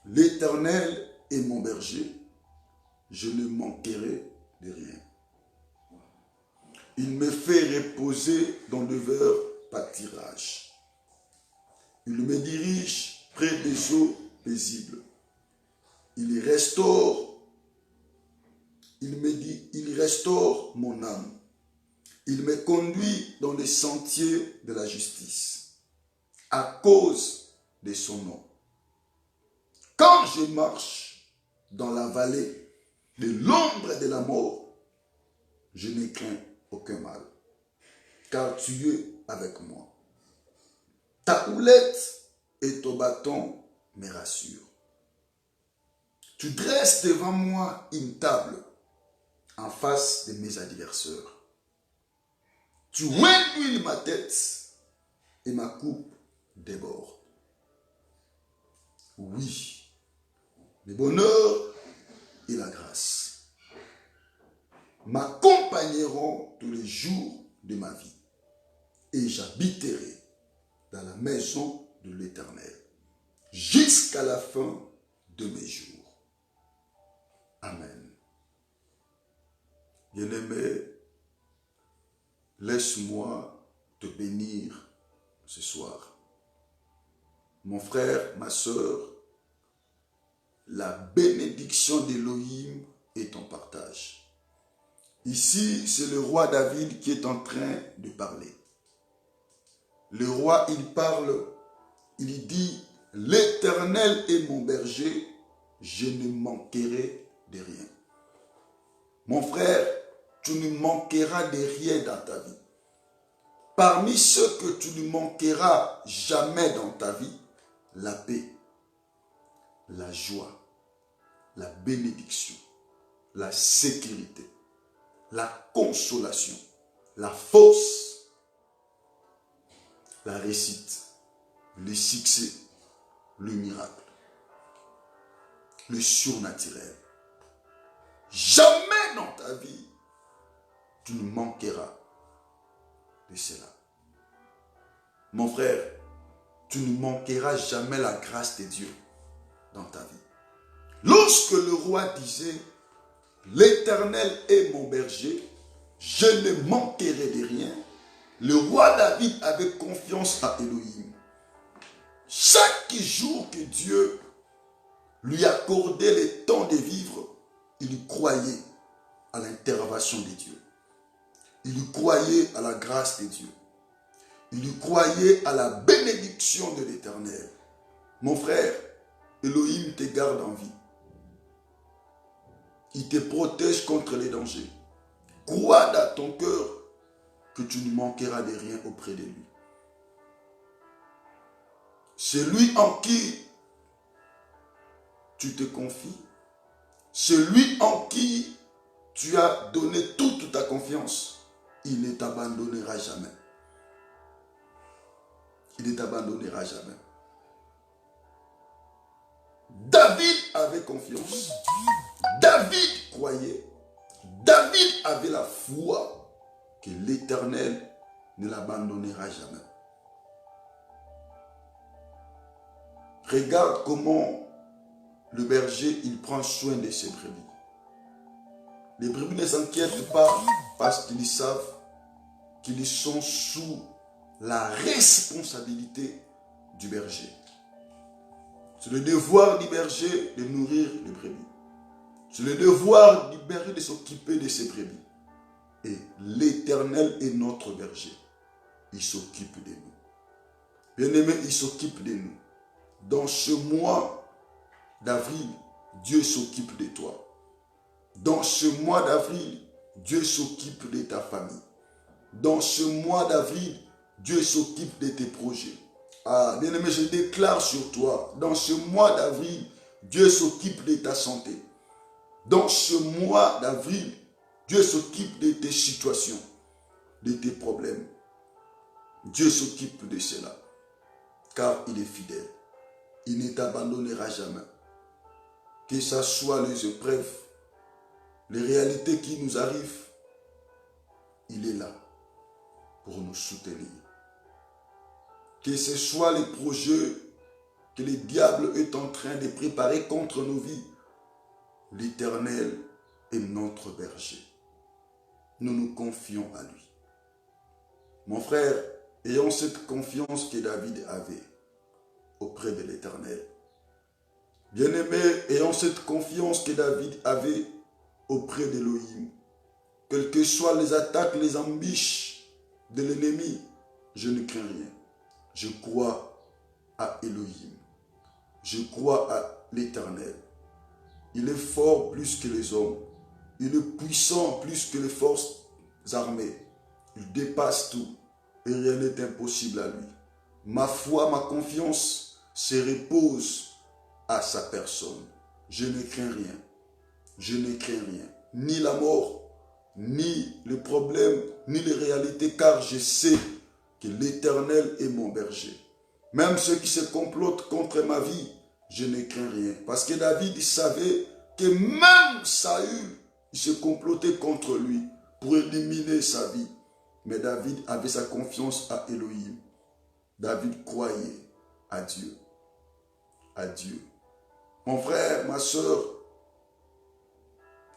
L'Éternel est mon berger, je ne manquerai de rien. Il me fait reposer dans de verts pâtirages. Il me dirige près des eaux paisibles. Il restaure mon âme. Il me conduit dans les sentiers de la justice, à cause de son nom. Quand je marche dans la vallée de l'ombre de la mort, je ne crains aucun mal, car tu es avec moi. Ta houlette et ton bâton me rassurent. Tu dresses devant moi une table en face de mes adversaires. Tu huiles ma tête et ma coupe déborde. Oui, le bonheur et la grâce m'accompagneront tous les jours de ma vie et j'habiterai dans la maison de l'Éternel jusqu'à la fin de mes jours. Amen. Bien-aimé, laisse-moi te bénir ce soir. Mon frère, ma soeur, la bénédiction d'Élohim est en partage. Ici, c'est le roi David qui est en train de parler. Le roi, il parle, il dit, « L'Éternel est mon berger, je ne manquerai de rien. » Mon frère, tu ne manqueras de rien dans ta vie. Parmi ceux que tu ne manqueras jamais dans ta vie, la paix, la joie, la bénédiction, la sécurité, la consolation, la force, la réussite, le succès, le miracle, le surnaturel. Jamais dans ta vie, tu ne manqueras de cela. Mon frère, tu ne manqueras jamais la grâce de Dieu dans ta vie. Lorsque le roi disait, « L'Éternel est mon berger, je ne manquerai de rien », le roi David avait confiance à Élohim. Chaque jour que Dieu lui accordait le temps de vivre, il croyait à l'intervention de Dieu. Il croyait à la grâce de Dieu. Il croyait à la bénédiction de l'Éternel. Mon frère, Elohim te garde en vie. Il te protège contre les dangers. Crois dans ton cœur que tu ne manqueras de rien auprès de lui. Celui en qui tu te confies, celui en qui tu as donné toute ta confiance, il ne t'abandonnera jamais. Il ne t'abandonnera jamais. David avait confiance. David croyait. David avait la foi que l'Éternel ne l'abandonnera jamais. Regarde comment le berger, il prend soin de ses brebis. Les brebis ne s'inquiètent pas parce qu'ils savent qu'ils sont sous la responsabilité du berger. C'est le devoir du berger de nourrir les brebis. C'est le devoir du berger de s'occuper de ses brebis. Et l'Éternel est notre berger. Il s'occupe de nous. Bien-aimé, il s'occupe de nous. Dans ce mois d'avril, Dieu s'occupe de toi. Dans ce mois d'avril, Dieu s'occupe de ta famille. Dans ce mois d'avril, Dieu s'occupe de tes projets. Ah, bien-aimé, je déclare sur toi, dans ce mois d'avril, Dieu s'occupe de ta santé. Dans ce mois d'avril, Dieu s'occupe de tes situations, de tes problèmes. Dieu s'occupe de cela, car il est fidèle. Il ne t'abandonnera jamais. Que ce soit les épreuves, les réalités qui nous arrivent, il est là pour nous soutenir. Que ce soit les projets que le diable est en train de préparer contre nos vies, l'Éternel est notre berger. Nous nous confions à lui. Mon frère, ayons cette confiance que David avait auprès de l'Éternel. Bien-aimé, ayons cette confiance que David avait auprès d'Élohim. Quelles que soient les attaques, les embûches de l'ennemi, je ne crains rien. Je crois à Élohim. Je crois à l'Éternel. Il est fort plus que les hommes. Il est puissant plus que les forces armées. Il dépasse tout et rien n'est impossible à lui. Ma foi, ma confiance se repose à sa personne. Je ne crains rien. Je ne crains rien. Ni la mort, ni les problèmes, ni les réalités, car je sais que l'Éternel est mon berger. Même ceux qui se complotent contre ma vie, je ne crains rien. Parce que David savait que même Saül, il se complotait contre lui pour éliminer sa vie. Mais David avait sa confiance à Élohim. David croyait à Dieu. À Dieu. Mon frère, ma soeur,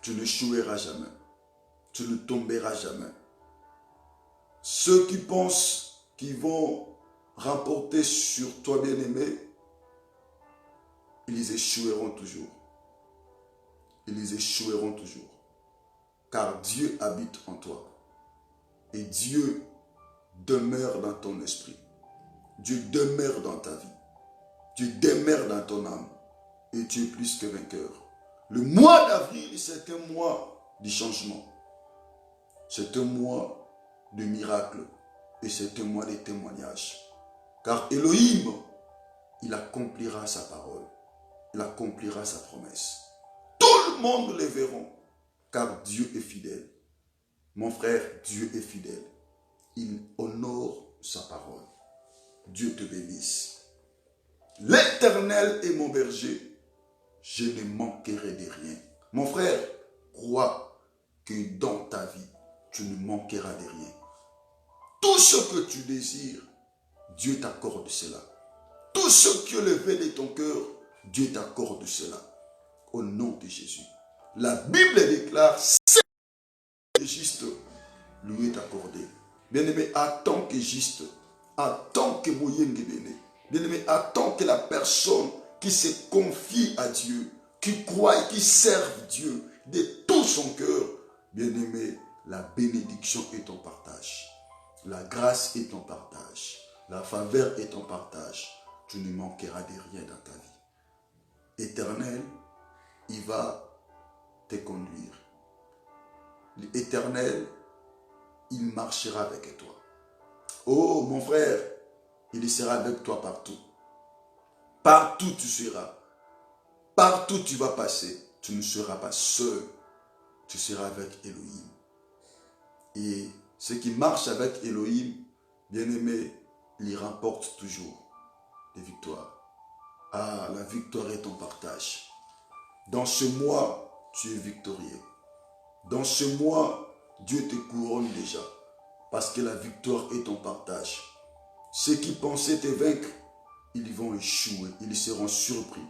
tu ne échoueras jamais. Tu ne tomberas jamais. Ceux qui pensent qu'ils vont remporter sur toi, bien-aimé, ils échoueront toujours. Ils échoueront toujours. Car Dieu habite en toi. Et Dieu demeure dans ton esprit. Dieu demeure dans ta vie. Dieu demeure dans ton âme. Et tu es plus que vainqueur. Le mois d'avril, c'est un mois de changement. C'est un mois de miracle. Et c'est un mois de témoignage. Car Elohim, il accomplira sa parole. Il accomplira sa promesse. Tout le monde les verront. Car Dieu est fidèle. Mon frère, Dieu est fidèle. Il honore sa parole. Dieu te bénisse. L'Éternel est mon berger. Je ne manquerai de rien. Mon frère, crois que dans ta vie, tu ne manqueras de rien. Tout ce que tu désires, Dieu t'accorde cela. Tout ce qui est levé de ton cœur, Dieu t'accorde cela. Au nom de Jésus. La Bible déclare, c'est juste lui est accordé. Bien-aimé, attends que juste, attends que moyen de béné. Bien-aimé, attends que la personne qui se confie à Dieu, qui croit et qui serve Dieu de tout son cœur, bien-aimé, la bénédiction est ton partage. La grâce est ton partage. La faveur est ton partage. Tu ne manqueras de rien dans ta vie. Éternel, il va te conduire. L'Éternel, il marchera avec toi. Oh, mon frère, il sera avec toi partout. Partout tu seras. Partout tu vas passer. Tu ne seras pas seul. Tu seras avec Elohim. Et ceux qui marchent avec Elohim, bien-aimé, il remporte toujours des victoires. Ah, la victoire est ton partage. Dans ce mois, tu es victorieux. Dans ce mois, Dieu te couronne déjà. Parce que la victoire est ton partage. Ceux qui pensaient te vaincre, ils vont échouer. Ils seront surpris.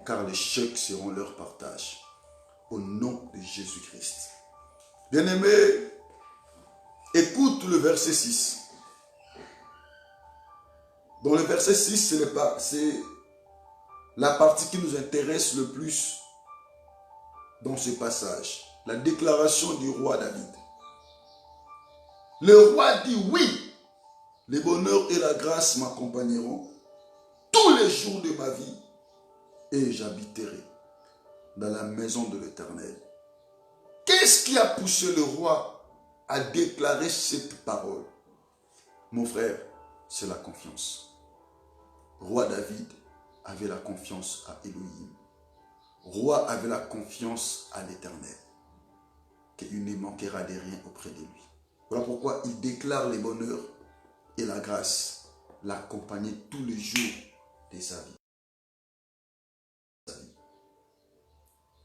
Car les chèques seront leur partage. Au nom de Jésus-Christ. Bien-aimé, écoute le verset 6. Dans le verset 6, c'est la partie qui nous intéresse le plus dans ce passage. La déclaration du roi David. Le roi dit oui, le bonheur et la grâce m'accompagneront tous les jours de ma vie et j'habiterai dans la maison de l'Éternel. Qu'est-ce qui a poussé le roi à déclarer cette parole? Mon frère, c'est la confiance. Roi David avait la confiance à Elohim. Roi avait la confiance à l'Éternel, qu'il ne manquera de rien auprès de lui. Voilà pourquoi il déclare les bonheurs et la grâce l'accompagner tous les jours de sa vie.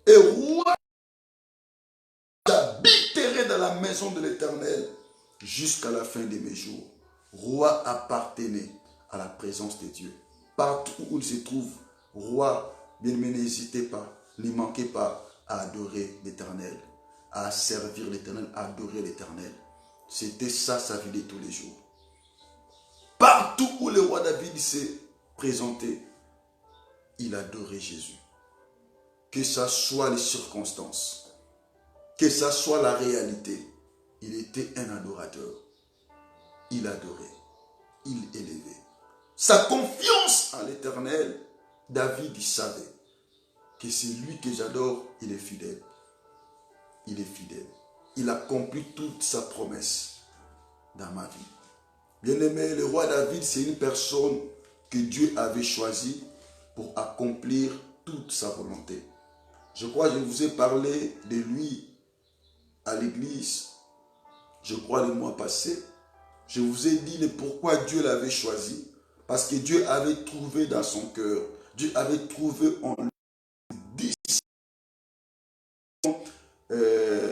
Et roi, j'habiterai dans la maison de l'Éternel jusqu'à la fin de mes jours. Roi appartenait à la présence de Dieu. Partout où il se trouve, roi, bien-aimé, n'hésitez pas, ne manquez pas à adorer l'Éternel, à servir l'Éternel, à adorer l'Éternel. C'était ça sa vie de tous les jours. Partout où le roi David s'est présenté, il adorait Jésus. Que ce soit les circonstances, que ce soit la réalité, il était un adorateur. Il adorait, il élevait. Sa confiance en l'Éternel, David il savait que c'est lui que j'adore, il est fidèle. Il est fidèle. Il accomplit toute sa promesse dans ma vie. Bien-aimé, le roi David, c'est une personne que Dieu avait choisie pour accomplir toute sa volonté. Je crois que je vous ai parlé de lui à l'église, je crois le mois passé. Je vous ai dit le pourquoi Dieu l'avait choisi. Parce que Dieu avait trouvé dans son cœur, Dieu avait trouvé en lui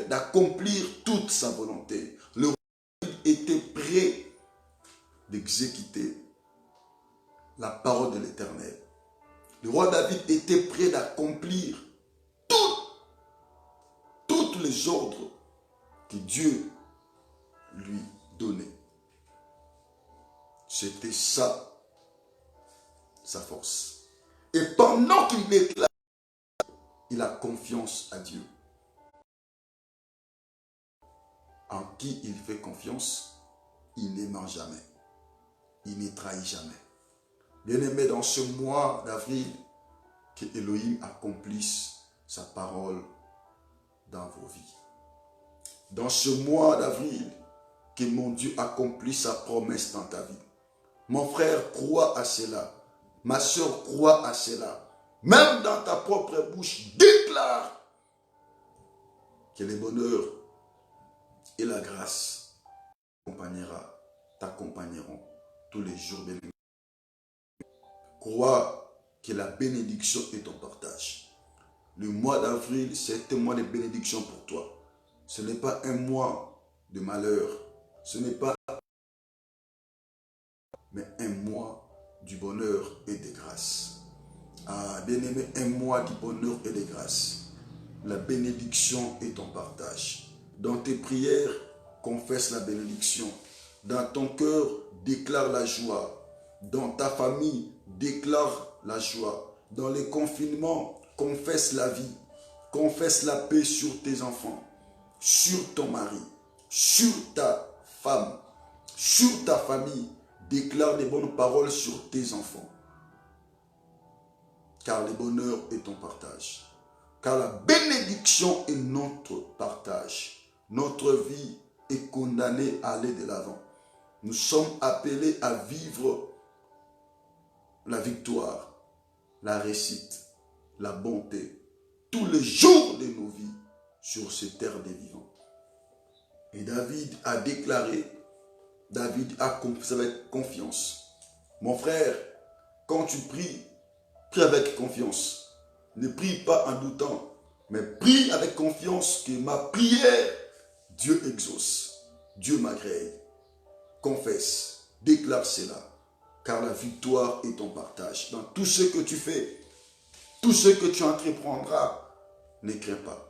d'accomplir toute sa volonté. Le roi était prêt d'exécuter la parole de l'Éternel. Le roi David était prêt d'accomplir tous les ordres que Dieu lui donnait. C'était ça, sa force. Et pendant qu'il déclare, il a confiance à Dieu. En qui il fait confiance, il ne ment jamais. Il ne trahit jamais. Bien-aimé, dans ce mois d'avril, que Elohim accomplisse sa parole dans vos vies. Dans ce mois d'avril, que mon Dieu accomplisse sa promesse dans ta vie. Mon frère, crois à cela. Ma soeur, crois à cela. Même dans ta propre bouche, déclare que le bonheur et la grâce t'accompagneront tous les jours de l'année. Crois que la bénédiction est ton partage. Le mois d'avril, c'est un mois de bénédiction pour toi. Ce n'est pas un mois de malheur. Ce n'est pas mais un mois du bonheur et de grâce. Ah, bien-aimé, un mois du bonheur et de grâce. La bénédiction est ton partage. Dans tes prières, confesse la bénédiction. Dans ton cœur, déclare la joie. Dans ta famille, déclare la joie. Dans les confinements, confesse la vie. Confesse la paix sur tes enfants, sur ton mari, sur ta femme, sur ta famille. Déclare des bonnes paroles sur tes enfants. Car le bonheur est ton partage. Car la bénédiction est notre partage. Notre vie est condamnée à aller de l'avant. Nous sommes appelés à vivre la victoire, la réussite, la bonté, tous les jours de nos vies sur cette terre des vivants. Et David a déclaré, David a compris avec confiance. Mon frère, quand tu pries, prie avec confiance. Ne prie pas en doutant, mais prie avec confiance que ma prière, Dieu exauce. Dieu m'agrée. Confesse, déclare cela, car la victoire est ton partage. Dans tout ce que tu fais, tout ce que tu entreprendras, ne crains pas,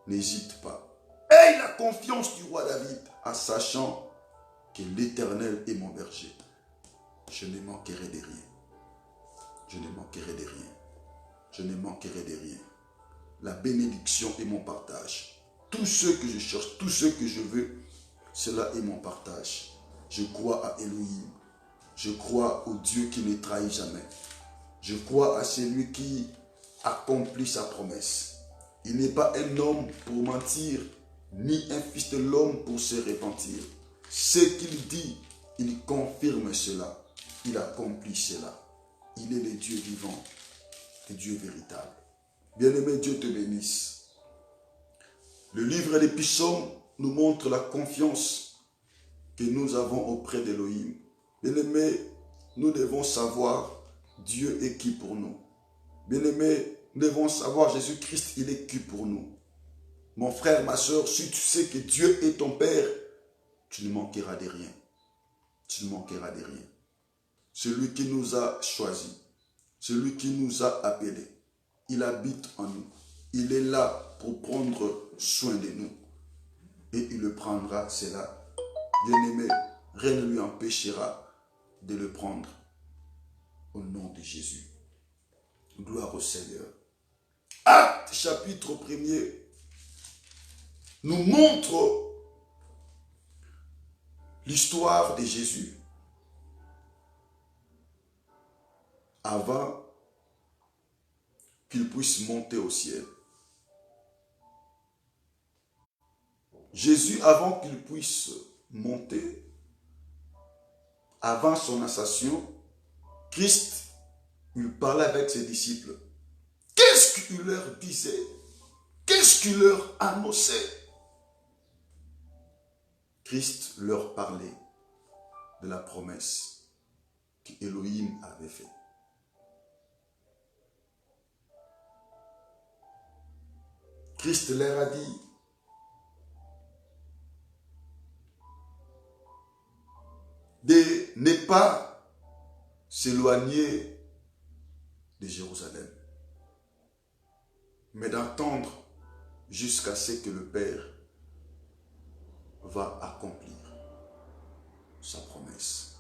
n'hésite pas. Aie la confiance du roi David en sachant que l'Éternel est mon berger. Je ne manquerai de rien. Je ne manquerai de rien. Je ne manquerai de rien. La bénédiction est mon partage. Tout ce que je cherche, tout ce que je veux, cela est mon partage. Je crois à Elohim. Je crois au Dieu qui ne trahit jamais. Je crois à celui qui accomplit sa promesse. Il n'est pas un homme pour mentir, ni un fils de l'homme pour se repentir. Ce qu'il dit, il confirme cela. Il accomplit cela. Il est le Dieu vivant, le Dieu véritable. Bien-aimé, Dieu te bénisse. Le livre des psaumes nous montre la confiance que nous avons auprès d'Élohim. Bien-aimé, nous devons savoir Dieu est qui pour nous. Bien-aimé, nous devons savoir Jésus-Christ, il est qui pour nous. Mon frère, ma soeur, si tu sais que Dieu est ton Père, tu ne manqueras de rien. Tu ne manqueras de rien. Celui qui nous a choisis, celui qui nous a appelés, il habite en nous. Il est là pour prendre soin de nous. Et il le prendra, c'est là. Bien-aimé, rien ne lui empêchera de le prendre. Au nom de Jésus. Gloire au Seigneur. Acte chapitre 1er nous montre l'histoire de Jésus avant qu'il puisse monter au ciel. Jésus, avant qu'il puisse monter, avant son ascension, Christ, il parlait avec ses disciples. Qu'est-ce qu'il leur disait? Qu'est-ce qu'il leur annonçait? Christ leur parlait de la promesse qu'Élohim avait faite. Christ leur a dit, de ne pas s'éloigner de Jérusalem, mais d'attendre jusqu'à ce que le Père va accomplir sa promesse.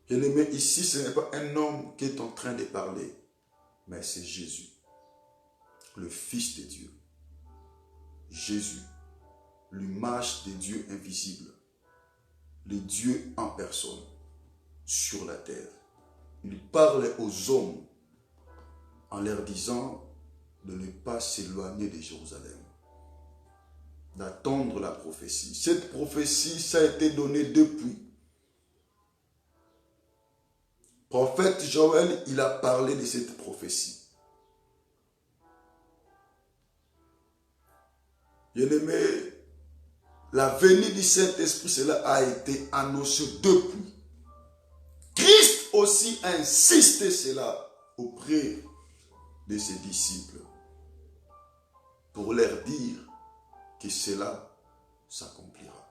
Bien-aimé, ici, ce n'est pas un homme qui est en train de parler, mais c'est Jésus, le Fils de Dieu. Jésus, l'image de Dieu invisible, le Dieu en personne sur la terre. Il parlait aux hommes en leur disant de ne pas s'éloigner de Jérusalem, d'attendre la prophétie. Cette prophétie, ça a été donné depuis. Prophète Joël, il a parlé de cette prophétie. Bien-aimé, la venue du Saint-Esprit, cela a été annoncé depuis. Christ aussi a insisté cela auprès de ses disciples pour leur dire que cela s'accomplira.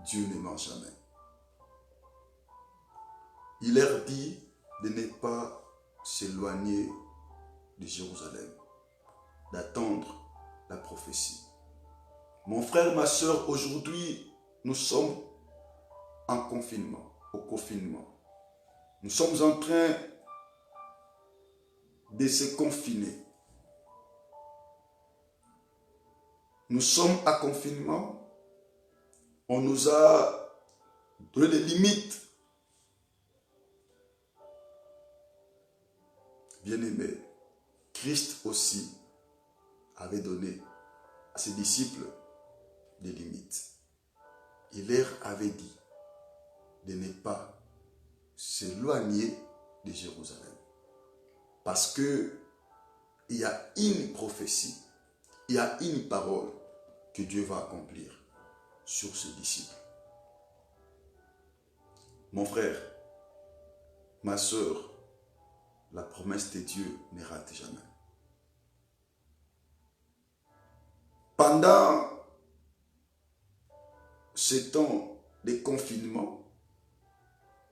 Dieu ne ment jamais. Il leur dit de ne pas s'éloigner de Jérusalem, d'attendre la prophétie. Mon frère, ma soeur, aujourd'hui, nous sommes en confinement, au confinement. Nous sommes en train de se confiner. Nous sommes à confinement. On nous a donné des limites. Bien-aimé, Christ aussi avait donné à ses disciples des limites. Il leur avait dit de ne pas s'éloigner de Jérusalem. Parce que il y a une prophétie, il y a une parole que Dieu va accomplir sur ses disciples. Mon frère, ma soeur, la promesse de Dieu ne rate jamais. Pendant ce temps de confinement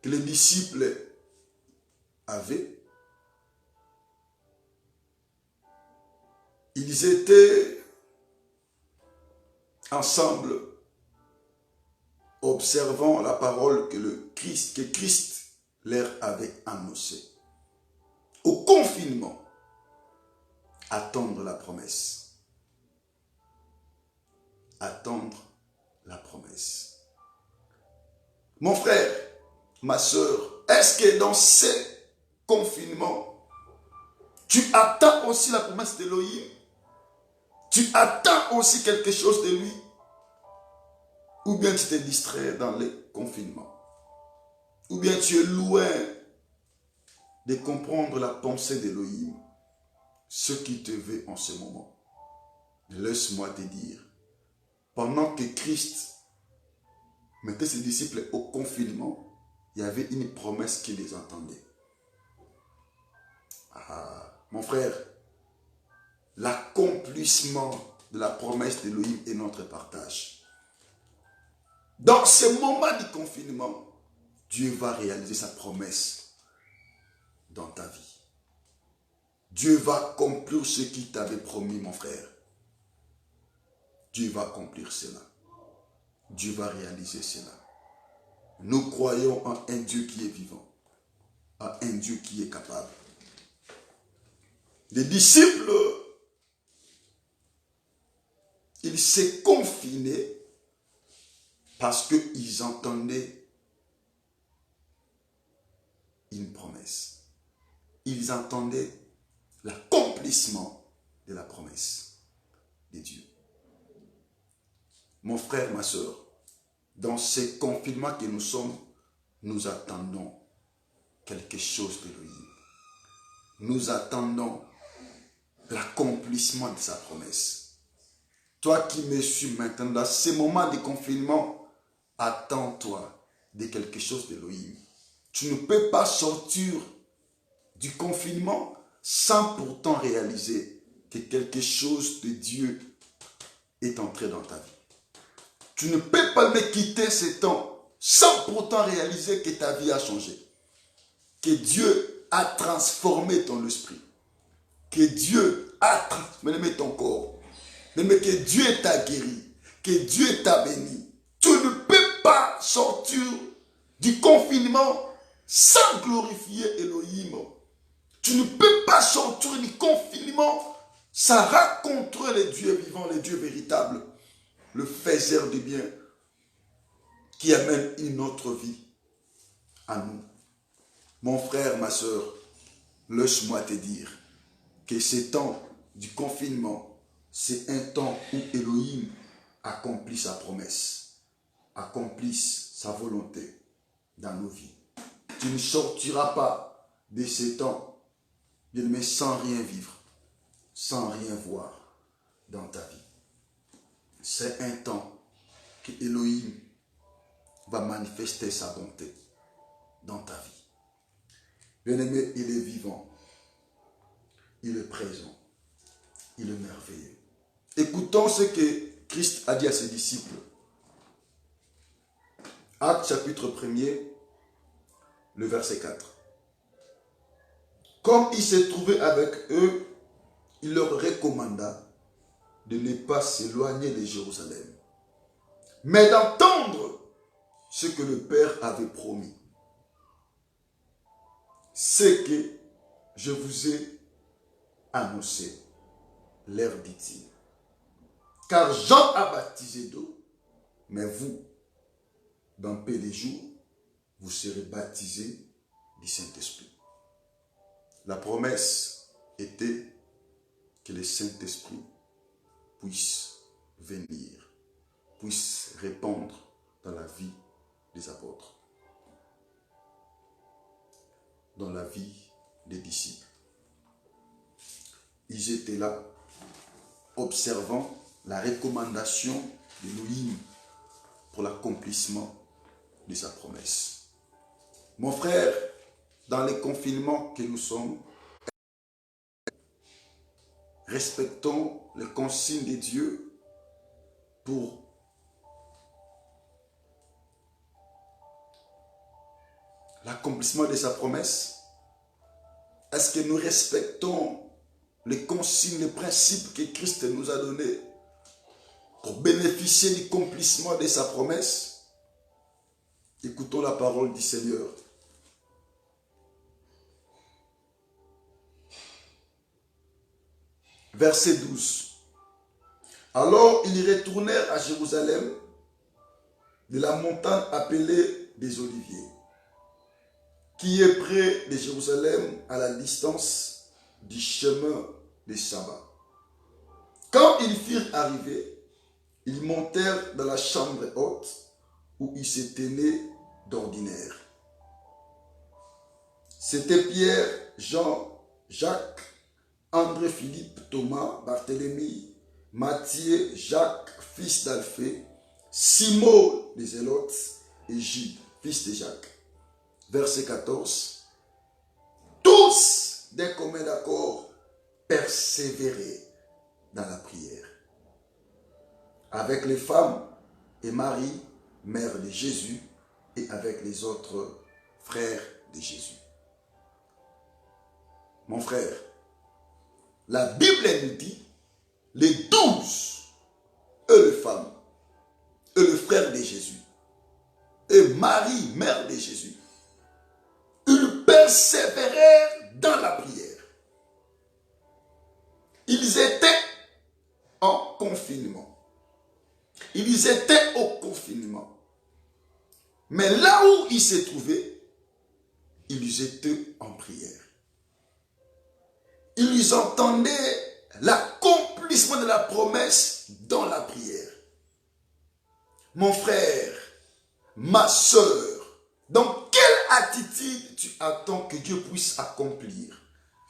que les disciples avaient, ils étaient ensemble, observant la parole que Christ leur avait annoncée. Au confinement, attendre la promesse. Attendre la promesse. Mon frère, ma soeur, est-ce que dans ces confinements, tu attends aussi la promesse d'Élohim? Tu attends aussi quelque chose de lui? Ou bien tu te distrais dans les confinements? Ou bien tu es loin de comprendre la pensée d'Élohim, ce qui te veut en ce moment? Laisse-moi te dire, pendant que Christ mettait ses disciples au confinement, il y avait une promesse qui les entendait. Ah, mon frère, l'accomplissement de la promesse d'Élohim est notre partage. Dans ce moment du confinement, Dieu va réaliser sa promesse dans ta vie. Dieu va accomplir ce qu'il t'avait promis, mon frère. Dieu va accomplir cela. Dieu va réaliser cela. Nous croyons en un Dieu qui est vivant, en un Dieu qui est capable. Les disciples, ils s'est confinés parce qu'ils entendaient une promesse. Ils entendaient l'accomplissement de la promesse de Dieu. Mon frère, ma soeur, dans ces confinements que nous sommes, nous attendons quelque chose d'Élohim. Nous attendons l'accomplissement de sa promesse. Toi qui me suis maintenant dans ces moments de confinement, attends-toi de quelque chose d'Élohim. Tu ne peux pas sortir du confinement sans pourtant réaliser que quelque chose de Dieu est entré dans ta vie. Tu ne peux pas me quitter ce temps sans pourtant réaliser que ta vie a changé. Que Dieu a transformé ton esprit. Que Dieu a transformé ton corps. Mais que Dieu t'a guéri. Que Dieu t'a béni. Tu ne peux pas sortir du confinement sans glorifier Elohim. Tu ne peux pas sortir du confinement sans rencontrer les dieux vivants, les dieux véritables, le faiseur de bien qui amène une autre vie à nous. Mon frère, ma soeur, laisse-moi te dire que ce temps du confinement, c'est un temps où Elohim accomplit sa promesse, accomplisse sa volonté dans nos vies. Tu ne sortiras pas de ce temps, bien-aimé, sans rien vivre, sans rien voir dans ta vie. C'est un temps que Elohim va manifester sa bonté dans ta vie. Bien-aimé, il est vivant, il est présent, il est merveilleux. Écoutons ce que Christ a dit à ses disciples. Actes chapitre 1er, le verset 4. Comme il s'est trouvé avec eux, il leur recommanda de ne pas s'éloigner de Jérusalem, mais d'entendre ce que le Père avait promis. C'est que je vous ai annoncé, leur dit-il. Car Jean a baptisé d'eau, mais vous, dans peu de jours, vous serez baptisés du Saint-Esprit. La promesse était que le Saint-Esprit puisse venir, puisse répandre dans la vie des apôtres, dans la vie des disciples. Ils étaient là, observant la recommandation d'Élohim pour l'accomplissement de sa promesse. Mon frère, dans les confinements que nous sommes, respectons les consignes de Dieu pour l'accomplissement de sa promesse. Est-ce que nous respectons les consignes, les principes que Christ nous a donnés pour bénéficier du accomplissement de sa promesse. Écoutons la parole du Seigneur. Verset 12. Alors ils retournèrent à Jérusalem de la montagne appelée des Oliviers, qui est près de Jérusalem à la distance du chemin des sabbats. Quand ils furent arrivés, ils montèrent dans la chambre haute où ils se tenaient d'ordinaire. C'était Pierre, Jean, Jacques, André, Philippe, Thomas, Barthélemy, Matthieu, Jacques, fils d'Alphée, Simon les Zélotes et Jude, fils de Jacques. Verset 14. Tous, d'un commun accord, persévéraient dans la prière. Avec les femmes et Marie, mère de Jésus, et avec les autres frères de Jésus. Mon frère, la Bible nous dit, les 12 et les femmes et le frère de Jésus et Marie, mère de Jésus, ils persévérèrent dans la prière. Ils étaient en confinement. Ils étaient au confinement. Mais là où ils se trouvaient, ils étaient en prière. Ils entendaient l'accomplissement de la promesse dans la prière. Mon frère, ma soeur, dans quelle attitude tu attends que Dieu puisse accomplir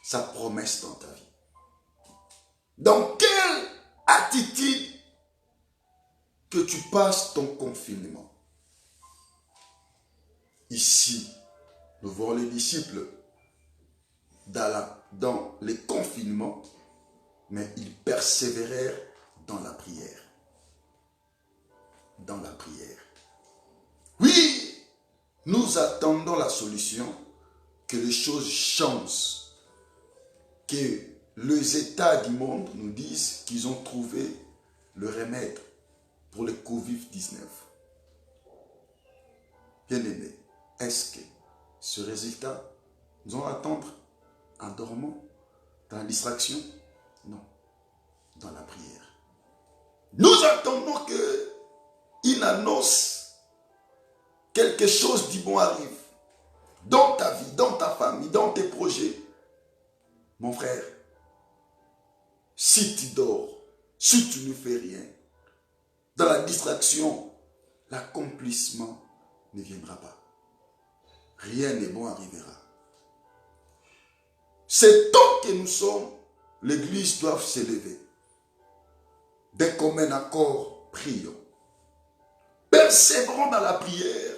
sa promesse dans ta vie? Dans quelle attitude que tu passes ton confinement? Ici, nous voyons les disciples dans les confinements, mais ils persévérèrent dans la prière. Dans la prière. Oui, nous attendons la solution, que les choses changent, que les États du monde nous disent qu'ils ont trouvé le remède pour le Covid-19. Bien-aimés, est-ce que ce résultat, nous allons attendre en dormant, dans la distraction? Non, dans la prière. Nous attendons qu'une annonce, quelque chose du bon arrive dans ta vie, dans ta famille, dans tes projets. Mon frère, si tu dors, si tu ne fais rien, dans la distraction, l'accomplissement ne viendra pas. Rien n'est bon arrivera. C'est tant que nous sommes, l'Église doit s'élever. D'un commun accord, prions. Persévérons dans la prière,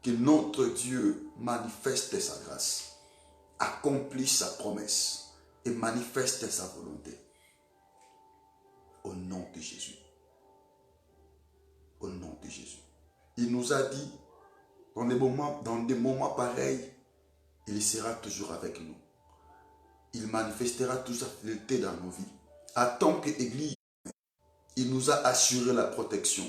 que notre Dieu manifeste sa grâce, accomplisse sa promesse et manifeste sa volonté. Au nom de Jésus. Au nom de Jésus. Il nous a dit, dans des moments pareils, il sera toujours avec nous. Il manifestera toute sa fidélité dans nos vies. En tant qu'Église, il nous a assuré la protection.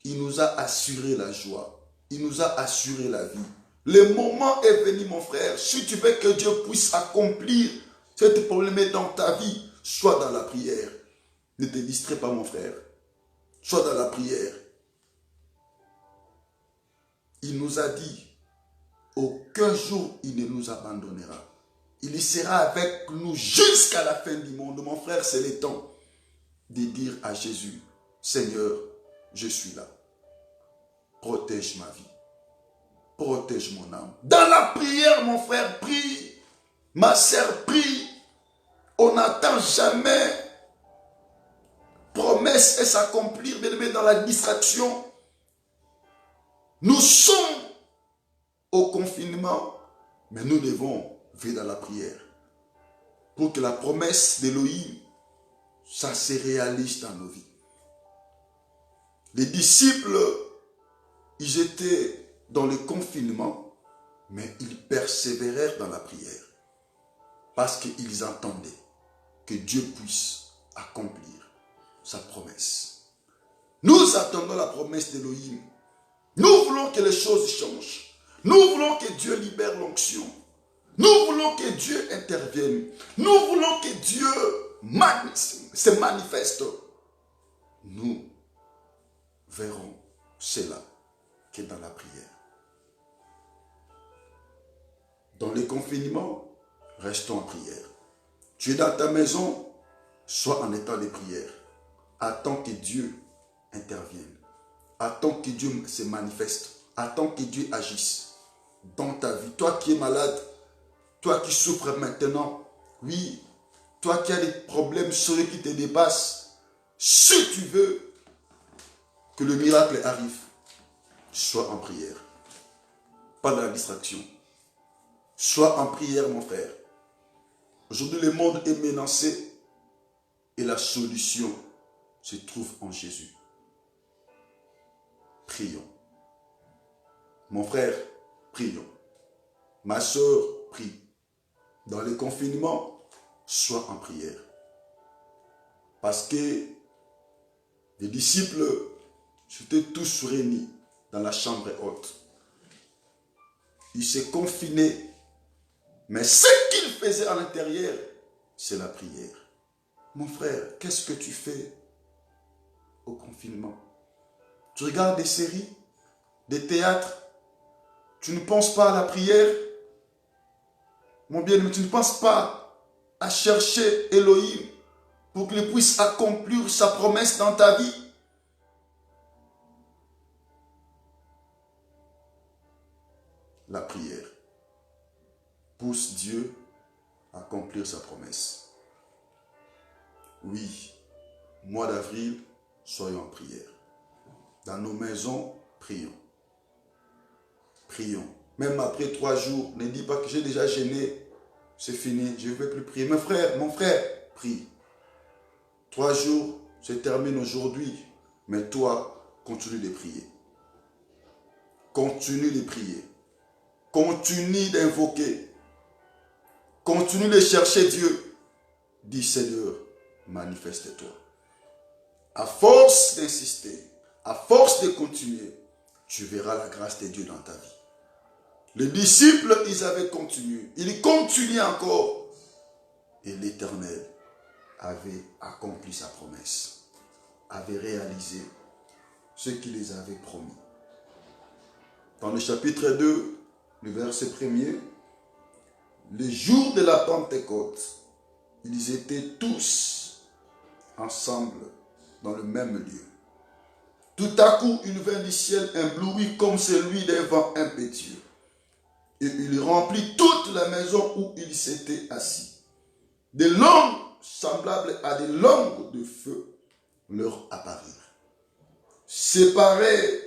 Il nous a assuré la joie. Il nous a assuré la vie. Le moment est venu, mon frère. Si tu veux que Dieu puisse accomplir cette problème dans ta vie, sois dans la prière. Ne te distrais pas, mon frère. Sois dans la prière. Il nous a dit, aucun jour il ne nous abandonnera. Il sera avec nous jusqu'à la fin du monde. Mon frère, c'est le temps de dire à Jésus, Seigneur, je suis là. Protège ma vie. Protège mon âme. Dans la prière, mon frère, prie. Ma sœur, prie. On n'attend jamais promesse et s'accomplir, mais dans la distraction. Nous sommes au confinement, mais nous devons vivre dans la prière pour que la promesse d'Élohim, ça se réalise dans nos vies. Les disciples, ils étaient dans le confinement, mais ils persévérèrent dans la prière parce qu'ils entendaient que Dieu puisse accomplir sa promesse. Nous attendons la promesse d'Élohim. Nous voulons que les choses changent. Nous voulons que Dieu libère l'onction. Nous voulons que Dieu intervienne. Nous voulons que Dieu se manifeste. Nous verrons cela que dans la prière. Dans le confinement, restons en prière. Tu es dans ta maison, sois en état de prière. Attends que Dieu intervienne. Attends que Dieu se manifeste. Attends que Dieu agisse dans ta vie. Toi qui es malade, toi qui souffres maintenant, oui, toi qui as des problèmes sérieux qui te dépassent, si tu veux que le miracle arrive, sois en prière. Pas dans la distraction. Sois en prière, mon frère. Aujourd'hui, le monde est menacé et la solution se trouve en Jésus. Prions. Mon frère, prions. Ma soeur, prie. Dans le confinement, sois en prière. Parce que les disciples s'étaient tous réunis dans la chambre haute. Ils se confinaient. Mais ce qu'ils faisaient à l'intérieur, c'est la prière. Mon frère, qu'est-ce que tu fais au confinement? Tu regardes des séries, des théâtres, tu ne penses pas à la prière? Mon bien-aimé, tu ne penses pas à chercher Elohim pour qu'il puisse accomplir sa promesse dans ta vie? La prière pousse Dieu à accomplir sa promesse. Oui, mois d'avril, soyons en prière. Dans nos maisons, prions. Prions. Même après 3 jours, ne dis pas que j'ai déjà gêné, c'est fini, je ne vais plus prier. Mon frère, prie. 3 jours se terminent aujourd'hui, mais toi, continue de prier. Continue de prier. Continue d'invoquer. Continue de chercher Dieu. Dis Seigneur, manifeste-toi. À force d'insister, à force de continuer, tu verras la grâce de Dieu dans ta vie. Les disciples, ils avaient continué. Ils continuaient encore. Et l'Éternel avait accompli sa promesse. Avait réalisé ce qu'il les avait promis. Dans le chapitre 2, le verset 1er, le jour de la Pentecôte, ils étaient tous ensemble dans le même lieu. Tout à coup, il vint du ciel un bruit comme celui d'un vent impétueux. Et il remplit toute la maison où ils s'étaient assis. Des langues semblables à des langues de feu leur apparurent. Séparés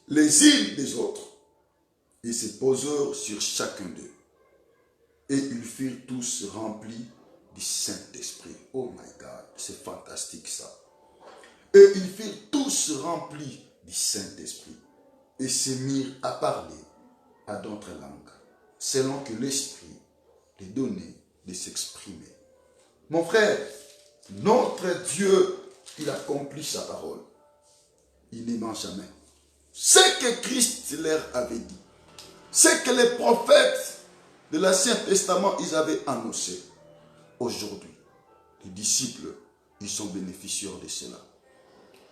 les unes des autres, et se posèrent sur chacun d'eux. Et ils furent tous remplis du Saint-Esprit. Oh my God, c'est fantastique ça. Et ils furent tous remplis du Saint-Esprit et se mirent à parler à d'autres langues, selon que l'Esprit les donnait de s'exprimer. Mon frère, notre Dieu, il accomplit sa parole. Il ne ment jamais. Ce que Christ leur avait dit, ce que les prophètes de l'Ancien Testament, ils avaient annoncé. Aujourd'hui, les disciples, ils sont bénéficiaires de cela.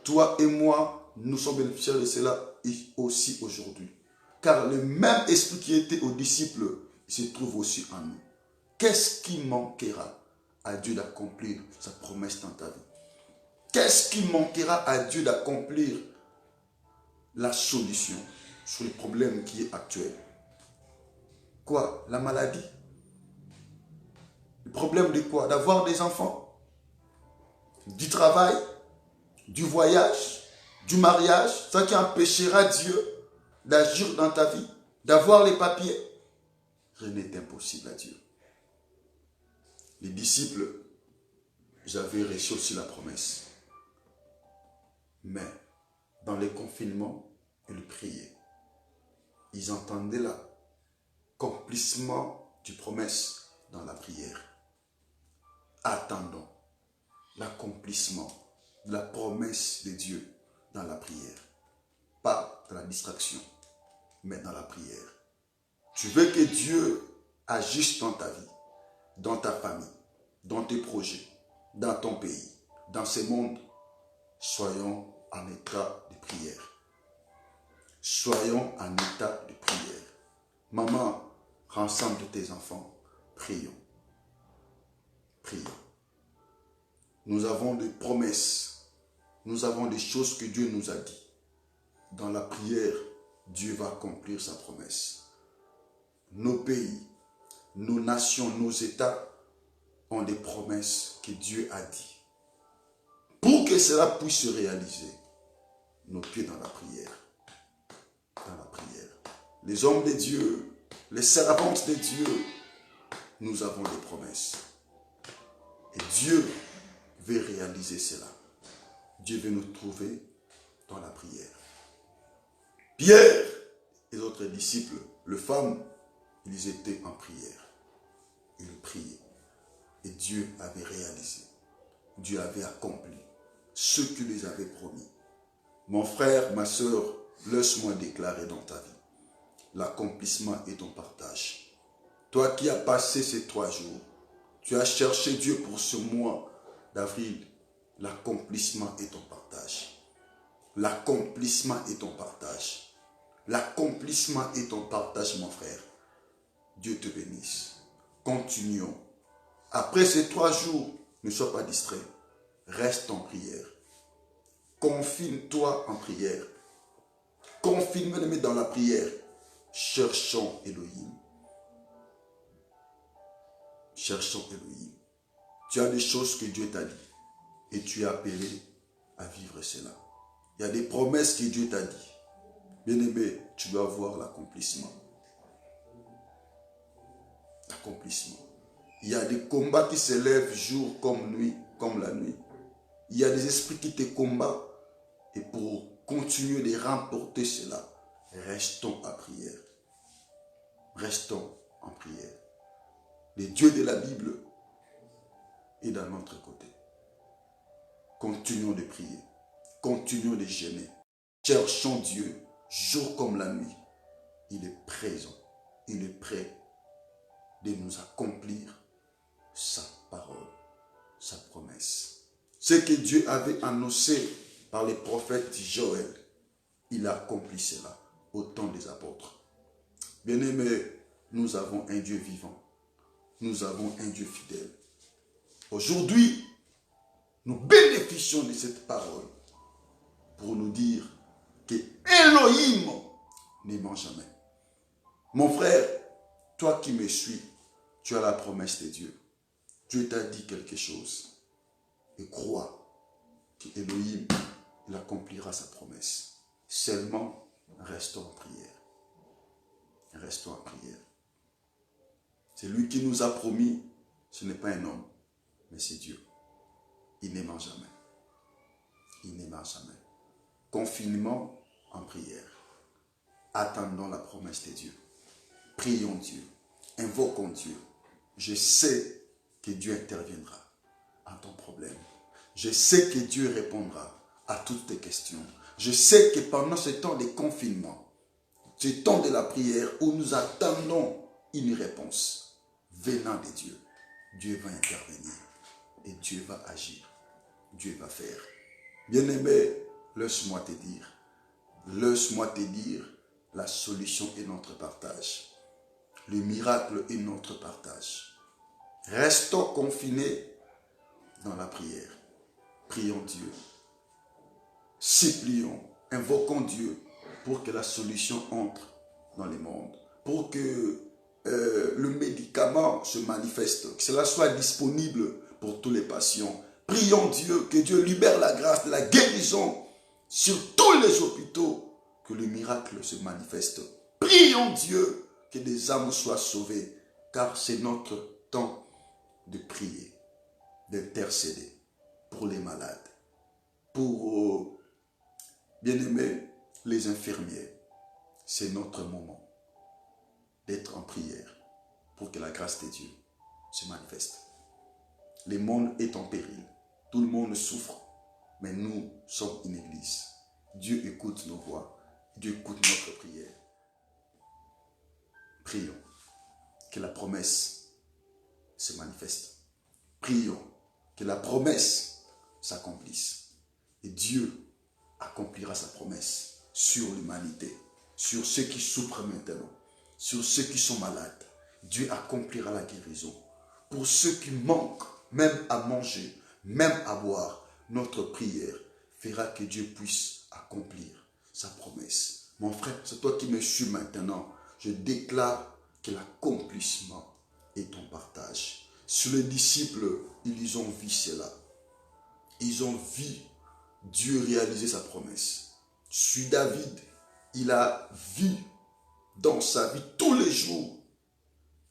Toi et moi, nous sommes bénéficiaires de cela aussi aujourd'hui. Car le même esprit qui était aux disciples, il se trouve aussi en nous. Qu'est-ce qui manquera à Dieu d'accomplir sa promesse dans ta vie? Qu'est-ce qui manquera à Dieu d'accomplir la solution sur le problème qui est actuel? Quoi? La maladie? Le problème de quoi? D'avoir des enfants? Du travail? Du voyage? Du mariage? Ça qui empêchera Dieu d'agir dans ta vie? D'avoir les papiers? Rien n'est impossible à Dieu. Les disciples, ils avaient reçu aussi la promesse. Mais, dans les confinements, ils priaient. Ils entendaient l'accomplissement du promesse dans la prière. Attendons l'accomplissement de la promesse de Dieu dans la prière. Pas dans la distraction, mais dans la prière. Tu veux que Dieu agisse dans ta vie, dans ta famille, dans tes projets, dans ton pays, dans ce monde. Soyons en état de prière. Soyons en état de prière. Maman, rassemble tes enfants. Prions. Prions. Nous avons des promesses. Nous avons des choses que Dieu nous a dit. Dans la prière, Dieu va accomplir sa promesse. Nos pays, nos nations, nos États ont des promesses que Dieu a dit. Pour que cela puisse se réaliser, nos pieds dans la prière. Dans la prière. Les hommes de Dieu, les servantes de Dieu, nous avons des promesses. Et Dieu veut réaliser cela. Dieu veut nous trouver dans la prière. Pierre et les autres disciples, les femmes, ils étaient en prière. Ils priaient. Et Dieu avait réalisé. Dieu avait accompli ce qu'il les avait promis. Mon frère, ma soeur, laisse-moi déclarer dans ta vie. L'accomplissement est ton partage. Toi qui as passé ces 3 jours, tu as cherché Dieu pour ce mois d'avril. L'accomplissement est ton partage. L'accomplissement est ton partage. L'accomplissement est ton partage, mon frère. Dieu te bénisse. Continuons. Après ces 3 jours, ne sois pas distrait. Reste en prière. Confine-toi en prière. Confine-moi dans la prière. Cherchons Elohim. Cherchons Elohim. Tu as des choses que Dieu t'a dit. Et tu es appelé à vivre cela. Il y a des promesses que Dieu t'a dit. Bien-aimé, tu dois voir l'accomplissement. L'accomplissement. Il y a des combats qui s'élèvent jour comme nuit, comme la nuit. Il y a des esprits qui te combattent. Et pour continuer de remporter cela, restons en prière. Restons en prière. Le Dieu de la Bible est dans notre côté. Continuons de prier. Continuons de jeûner. Cherchons Dieu jour comme la nuit. Il est présent. Il est prêt de nous accomplir sa parole, sa promesse. Ce que Dieu avait annoncé par les prophètes Joël, il a accompli cela au temps des apôtres. Bien-aimés, nous avons un Dieu vivant. Nous avons un Dieu fidèle. Aujourd'hui, nous bénéficions de cette parole pour nous dire que Elohim ne ment jamais. Mon frère, toi qui me suis, tu as la promesse de Dieu. Dieu t'a dit quelque chose. Et crois que Elohim, il accomplira sa promesse. Seulement, restons en prière. Restons en prière. C'est lui qui nous a promis, ce n'est pas un homme, mais c'est Dieu. Il ne ment jamais. Il ne ment jamais. Confinement en prière. Attendons la promesse de Dieu. Prions Dieu. Invoquons Dieu. Je sais que Dieu interviendra à ton problème. Je sais que Dieu répondra à toutes tes questions. Je sais que pendant ce temps de confinement, ce temps de la prière où nous attendons une réponse venant de Dieu, Dieu va intervenir et Dieu va agir. Dieu va faire. Bien-aimé, laisse-moi te dire, la solution est notre partage. Le miracle est notre partage. Restons confinés dans la prière. Prions Dieu. Supplions, invoquons Dieu pour que la solution entre dans le monde. Pour que le médicament se manifeste, que cela soit disponible pour tous les patients. Prions Dieu, que Dieu libère la grâce de la guérison sur tous les hôpitaux, que le miracle se manifeste. Prions Dieu que des âmes soient sauvées, car c'est notre temps de prier, d'intercéder pour les malades, pour, bien-aimés, les infirmiers. C'est notre moment d'être en prière pour que la grâce de Dieu se manifeste. Le monde est en péril. Tout le monde souffre. Mais nous sommes une église. Dieu écoute nos voix. Dieu écoute notre prière. Prions que la promesse se manifeste. Prions que la promesse s'accomplisse. Et Dieu accomplira sa promesse sur l'humanité, sur ceux qui souffrent maintenant, sur ceux qui sont malades. Dieu accomplira la guérison. Pour ceux qui manquent, même à manger, même à boire, notre prière fera que Dieu puisse accomplir sa promesse. Mon frère, c'est toi qui me suis maintenant. Je déclare que l'accomplissement est ton partage. Sur les disciples, ils ont vu cela. Ils ont vu Dieu réaliser sa promesse. Sur David, il a vu dans sa vie tous les jours.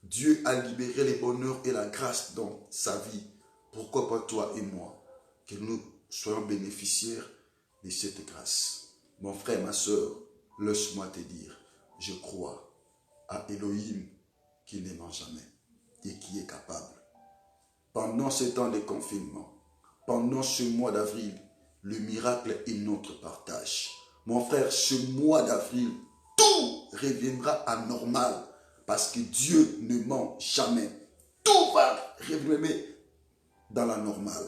Dieu a libéré les bonheurs et la grâce dans sa vie. Pourquoi pas toi et moi, que nous soyons bénéficiaires de cette grâce. Mon frère, ma soeur, laisse-moi te dire, je crois à Elohim qui ne ment jamais et qui est capable. Pendant ce temps de confinement, pendant ce mois d'avril, le miracle est notre partage. Mon frère, ce mois d'avril, tout reviendra à normal parce que Dieu ne ment jamais. Tout va revenir dans la normale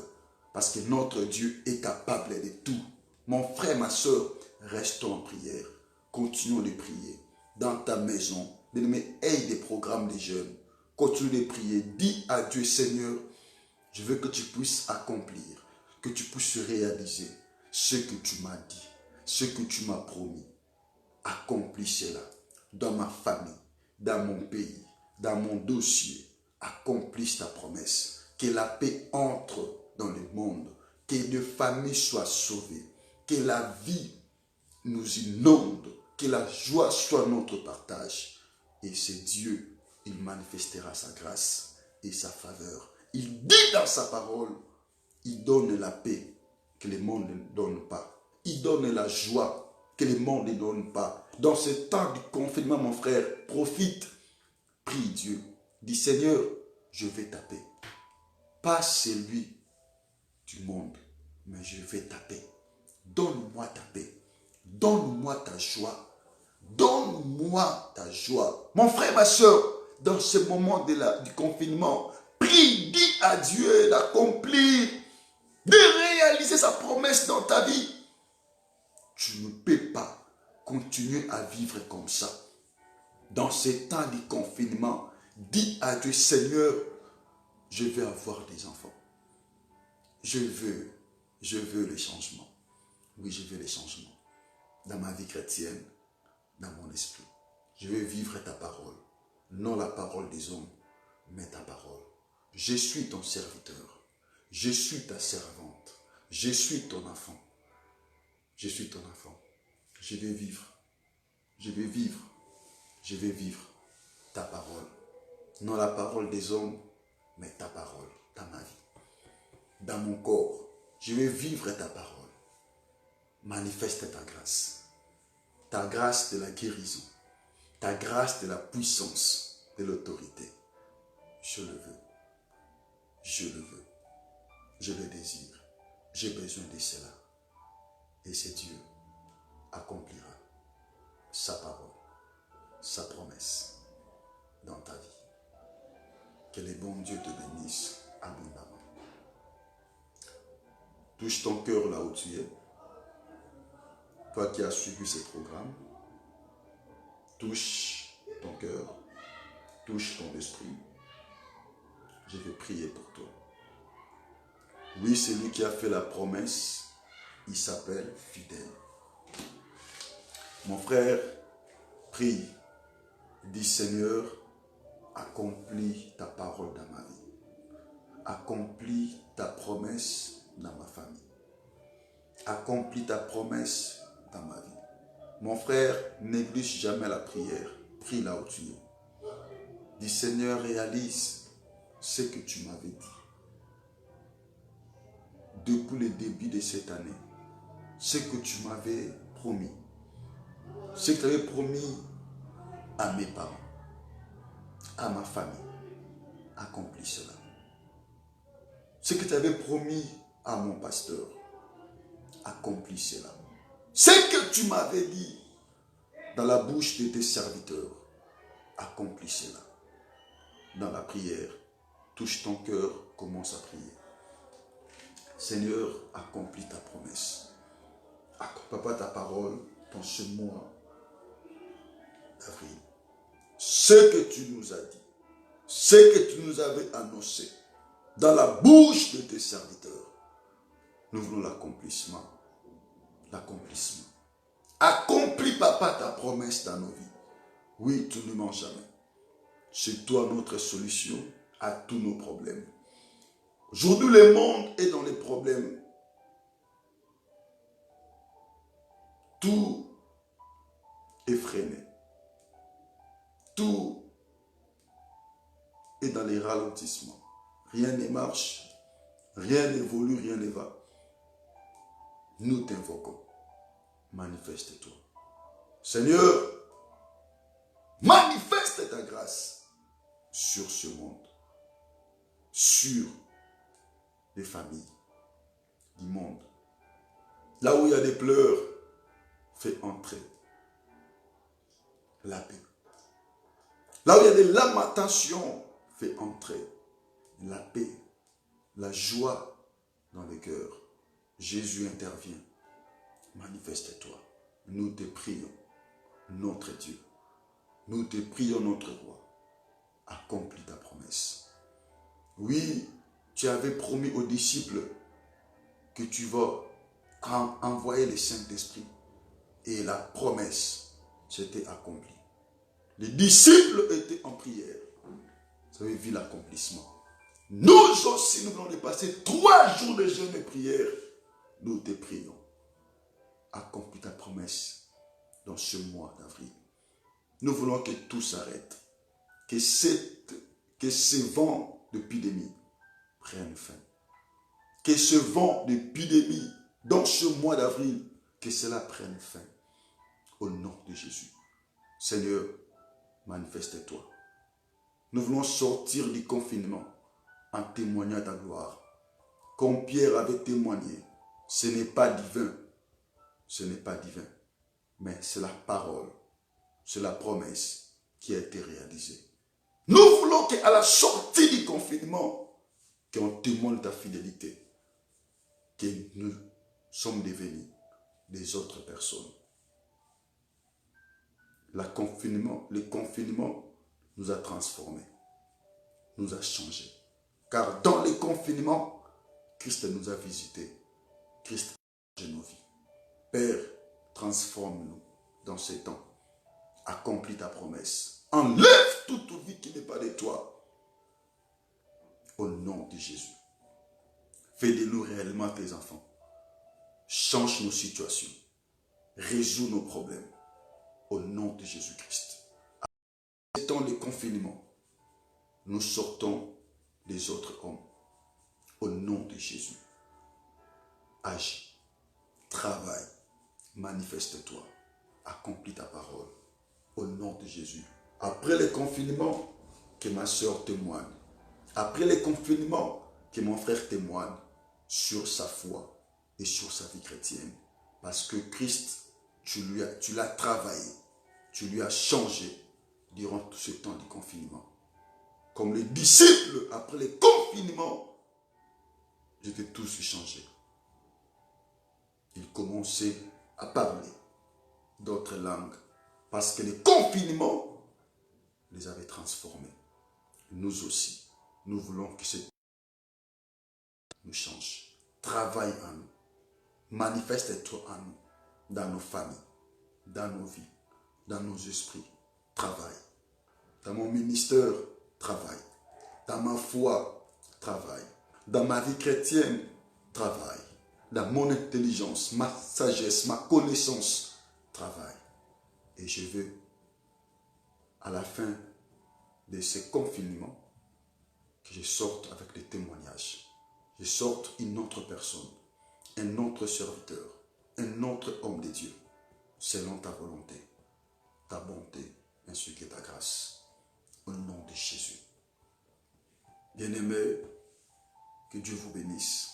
parce que notre Dieu est capable de tout. Mon frère, ma soeur, restons en prière. Continuons de prier. Dans ta maison, aie des programmes des jeunes. Continue de prier. Dis à Dieu, Seigneur, je veux que tu puisses accomplir, que tu puisses réaliser ce que tu m'as dit, ce que tu m'as promis. Accomplis cela dans ma famille, dans mon pays, dans mon dossier. Accomplis ta promesse. Que la paix entre dans le monde, que les familles soient sauvées, que la vie nous inonde, que la joie soit notre partage. Et c'est Dieu, il manifestera sa grâce et sa faveur. Il dit dans sa parole, il donne la paix que le monde ne donne pas. Il donne la joie que le monde ne donne pas. Dans ce temps du confinement, mon frère, profite, prie Dieu. Dis Seigneur, je vais ta paix. Pas celui du monde, mais je vais ta paix. Donne-moi ta paix. Donne-moi ta joie. Donne-moi ta joie. Mon frère, ma soeur, dans ce moment du confinement, prie, dis à Dieu d'accomplir, de réaliser sa promesse dans ta vie. Tu ne peux pas continuer à vivre comme ça. Dans ces temps de confinement, dis à Dieu, Seigneur, je veux avoir des enfants. Je veux les changements. Oui, je veux les changements. Dans ma vie chrétienne, dans mon esprit. Je veux vivre ta parole. Non la parole des hommes, mais ta parole. Je suis ton serviteur. Je suis ta servante. Je suis ton enfant. Je suis ton enfant. Je vais vivre. Je vais vivre. Je vais vivre ta parole. Non la parole des hommes, mais ta parole dans ma vie. Dans mon corps, je vais vivre ta parole. Manifeste ta grâce. Ta grâce de la guérison. Ta grâce de la puissance, de l'autorité. Je le veux. Je le veux. Je le désire. J'ai besoin de cela. Et c'est Dieu accomplira sa parole, sa promesse dans ta vie. Que le bon Dieu te bénisse abondamment. Touche ton cœur là où tu es. Toi qui as suivi ce programme, touche ton cœur, touche ton esprit. Je vais prier pour toi. Oui, c'est lui qui a fait la promesse. Il s'appelle fidèle. Mon frère, prie. Dis Seigneur, accomplis ta parole dans ma vie. Accomplis ta promesse dans ma famille. Accomplis ta promesse dans ma vie. Mon frère, néglige jamais la prière. Prie là où tu es. Dis Seigneur, réalise ce que tu m'avais dit. Depuis le début de cette année, ce que tu m'avais promis. Ce que tu avais promis à mes parents, à ma famille. Accomplis cela. Ce que tu avais promis à mon pasteur. accomplis cela. Ce que tu m'avais dit dans la bouche de tes serviteurs, accomplis cela. Dans la prière, touche ton cœur, commence à prier. Seigneur, accomplis ta promesse. Papa, ta parole dans ce mois d'avril. Ce que tu nous as dit, ce que tu nous avais annoncé dans la bouche de tes serviteurs, nous voulons l'accomplissement. L'accomplissement. Accomplis, Papa, ta promesse dans nos vies. Oui, tu ne mens jamais. C'est toi notre solution à tous nos problèmes. Aujourd'hui, le monde est dans les problèmes. Tout est freiné. Tout est dans les ralentissements. Rien ne marche, rien n'évolue, rien ne va. Nous t'invoquons. Manifeste-toi. Seigneur, manifeste ta grâce sur ce monde, sur les familles du monde. Là où il y a des pleurs, fais entrer la paix. Là où il y a des lamentations, fais entrer la paix, la joie dans les cœurs. Jésus intervient. Manifeste-toi. Nous te prions, notre Dieu. Nous te prions, notre roi. Accomplis ta promesse. Oui, tu avais promis aux disciples que tu vas envoyer le Saint-Esprit. Et la promesse s'était accomplie. Les disciples étaient en prière. Vous avez vu l'accomplissement. Nous aussi, nous voulons passer 3 jours de jeûne et prière. Nous te prions. Accomplis ta promesse dans ce mois d'avril. Nous voulons que tout s'arrête. Que ce vent d'épidémie prenne fin. Que ce vent d'épidémie dans ce mois d'avril, que cela prenne fin. Au nom de Jésus. Seigneur, manifeste-toi. Nous voulons sortir du confinement en témoignant ta gloire. Comme Pierre avait témoigné, ce n'est pas divin. Ce n'est pas divin. Mais c'est la parole, c'est la promesse qui a été réalisée. Nous voulons qu'à la sortie du confinement, qu'on témoigne ta fidélité, que nous sommes devenus des autres personnes. Le confinement nous a transformés, nous a changés. Car dans le confinement, Christ nous a visités. Christ a changé nos vies. Père, transforme-nous dans ces temps. Accomplis ta promesse. Enlève toute vie qui n'est pas de toi. Au nom de Jésus. Fais de nous réellement tes enfants. Change nos situations. Résous nos problèmes. Au nom de Jésus-Christ. En temps de confinement, nous sortons des autres hommes. Au nom de Jésus. Agis. Travaille. Manifeste-toi. Accomplis ta parole. Au nom de Jésus. Après le confinement, que ma soeur témoigne. Après le confinement, que mon frère témoigne sur sa foi et sur sa vie chrétienne. Parce que Christ, tu l'as travaillé. Tu lui as changé durant tout ce temps du confinement. Comme les disciples, après le confinement, ils étaient tous changés. Ils commençaient à parler d'autres langues. Parce que le confinement les avait transformés. Nous aussi, nous voulons que ce nous change. Travaille en nous. Manifeste-toi en nous. Dans nos familles, dans nos vies, dans nos esprits. Travaille. Dans mon ministère, travaille. Dans ma foi, travaille. Dans ma vie chrétienne, travaille. Dans mon intelligence, ma sagesse, ma connaissance, travaille. Et je veux, à la fin de ce confinement, que je sorte avec des témoignages. Je sorte une autre personne, un autre serviteur, un autre homme de Dieu, selon ta volonté, ta bonté, ainsi que ta grâce. Au nom de Jésus. Bien-aimés, que Dieu vous bénisse.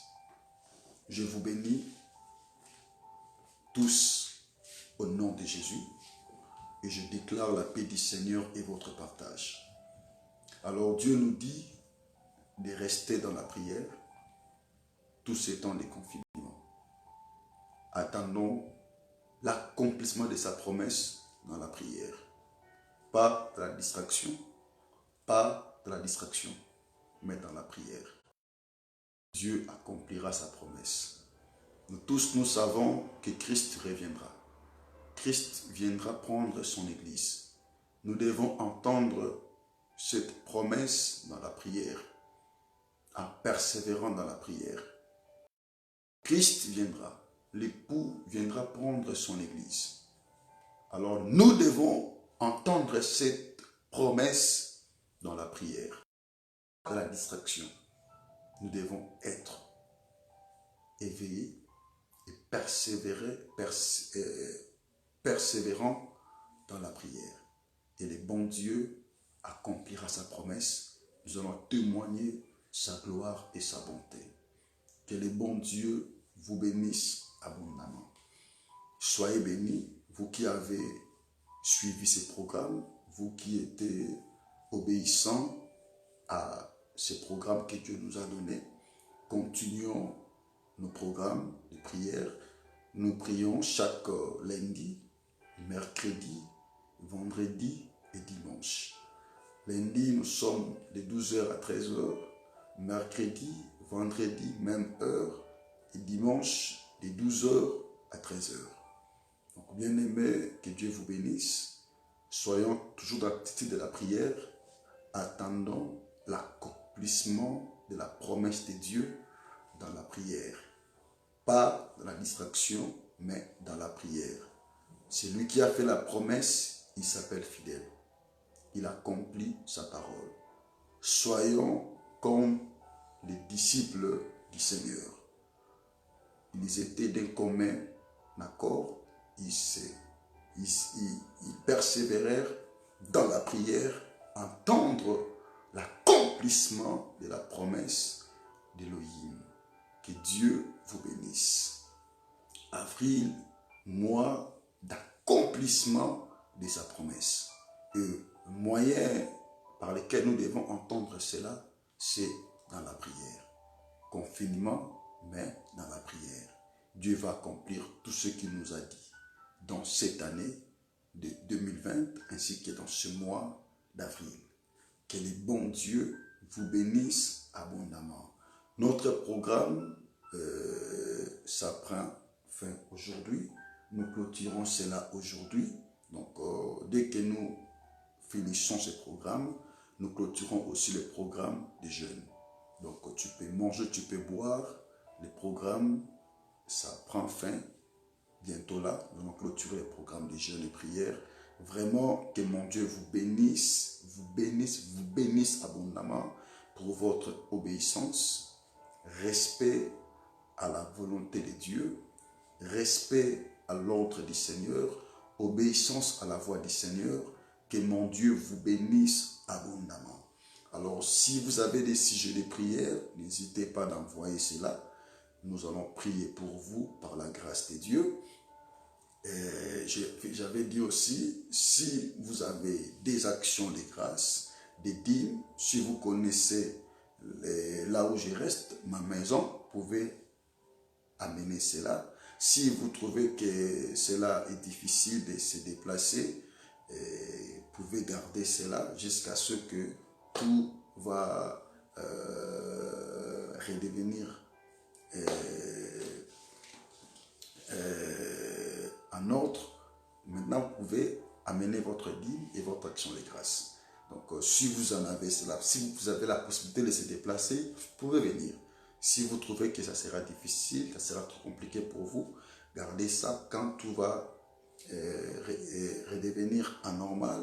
Je vous bénis tous au nom de Jésus et je déclare la paix du Seigneur et votre partage. Alors Dieu nous dit de rester dans la prière tous ces temps de confinement. Attendons l'accomplissement de sa promesse dans la prière. Pas de la distraction, mais dans la prière. Dieu accomplira sa promesse. Nous tous, nous savons que Christ reviendra. Christ viendra prendre son Église. Nous devons entendre cette promesse dans la prière, en persévérant dans la prière. Christ viendra, l'époux viendra prendre son Église. Alors nous devons entendre cette promesse dans la prière. Dans la distraction, nous devons être éveillés et persévérants dans la prière. Et le bon Dieu accomplira sa promesse. Nous allons témoigner sa gloire et sa bonté. Que le bon Dieu vous bénisse abondamment. Soyez bénis, vous qui avez suivi ces programmes, vous qui étiez obéissants à ces programmes que Dieu nous a donnés. Continuons nos programmes de prière. Nous prions chaque lundi, mercredi, vendredi et dimanche. Lundi, nous sommes de 12h à 13h. Mercredi, vendredi, même heure. Et dimanche, de 12h à 13h. Donc, bien aimés, que Dieu vous bénisse. Soyons toujours dans l'attitude de la prière, attendant l'accomplissement de la promesse de Dieu dans la prière. Pas dans la distraction, mais dans la prière. C'est lui qui a fait la promesse, il s'appelle fidèle. Il accomplit sa parole. Soyons comme les disciples du Seigneur. Ils étaient d'un commun accord, ils persévérèrent dans la prière, entendre l'accomplissement de la promesse d'Élohim. Que Dieu vous bénisse. Avril, mois d'accomplissement de sa promesse. Et le moyen par lequel nous devons entendre cela, c'est dans la prière. Confinement, mais dans la prière. Dieu va accomplir tout ce qu'il nous a dit dans cette année de 2020 ainsi que dans ce mois d'avril. Que le bon Dieu vous bénisse abondamment. Notre programme, ça prend fin aujourd'hui. Nous clôturons cela aujourd'hui. Donc, dès que nous finissons ce programme, nous clôturons aussi le programme des jeûnes. Donc, tu peux manger, tu peux boire. Le programme, ça prend fin bientôt là. Nous allons clôturer le programme des jeûnes et prières. Vraiment, que mon Dieu vous bénisse, vous bénisse abondamment pour votre obéissance. Respect à la volonté de Dieu, respect à l'ordre du Seigneur, obéissance à la voix du Seigneur, que mon Dieu vous bénisse abondamment. Alors, si vous avez des sujets de prière, n'hésitez pas d'envoyer cela. Nous allons prier pour vous par la grâce de Dieu. J'avais dit aussi, si vous avez des actions de grâce, des dîmes, si vous connaissez là où je reste, ma maison, vous pouvez amener cela. Si vous trouvez que cela est difficile de se déplacer, vous pouvez garder cela jusqu'à ce que tout va redevenir en ordre. Maintenant, vous pouvez amener votre dîme et votre action de grâce. Donc, si vous en avez cela, si vous avez la possibilité de se déplacer, vous pouvez venir. Si vous trouvez que ça sera difficile, ça sera trop compliqué pour vous, gardez ça quand tout va redevenir anormal,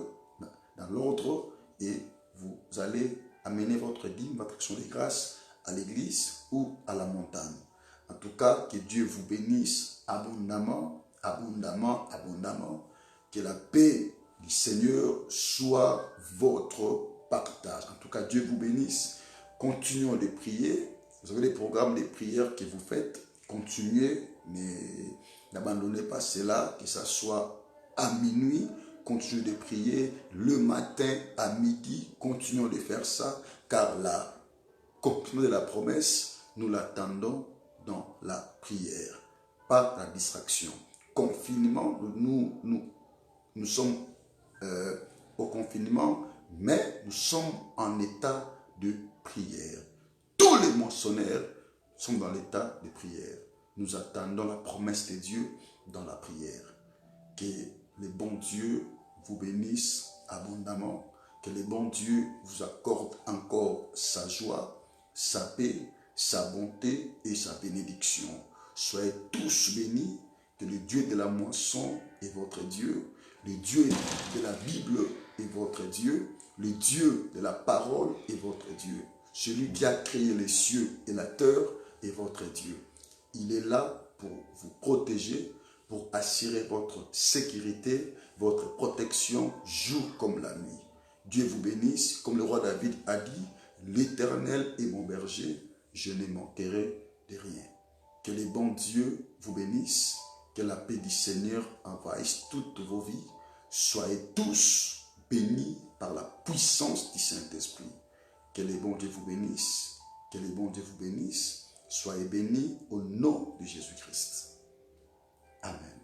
dans l'ordre, et vous allez amener votre dîme, votre action de grâce à l'église ou à la montagne. En tout cas, que Dieu vous bénisse abondamment, abondamment, abondamment. Que la paix du Seigneur soit votre partage. En tout cas, Dieu vous bénisse. Continuons de prier. Vous avez des programmes de prière que vous faites. Continuez N'abandonnez pas cela, que ce soit à minuit, continuez de prier, le matin, à midi, continuons de faire ça, car la continuité de la promesse, nous l'attendons dans la prière, pas la distraction. Confinement, nous sommes au confinement, mais nous sommes en état de prière. Tous les monsonnaires sont dans l'état de prière. Nous attendons la promesse de Dieu dans la prière. Que le bon Dieu vous bénisse abondamment. Que le bon Dieu vous accorde encore sa joie, sa paix, sa bonté et sa bénédiction. Soyez tous bénis. Que le Dieu de la moisson est votre Dieu. Le Dieu de la Bible est votre Dieu. Le Dieu de la parole est votre Dieu. Celui qui a créé les cieux et la terre est votre Dieu. Il est là pour vous protéger, pour assurer votre sécurité, votre protection, jour comme la nuit. Dieu vous bénisse, comme le roi David a dit, l'Éternel est mon berger, je ne manquerai de rien. Que le bon Dieu vous bénisse, que la paix du Seigneur envahisse toutes vos vies. Soyez tous bénis par la puissance du Saint-Esprit. Que le bon Dieu vous bénisse, que le bon Dieu vous bénisse. Soyez bénis au nom de Jésus-Christ. Amen.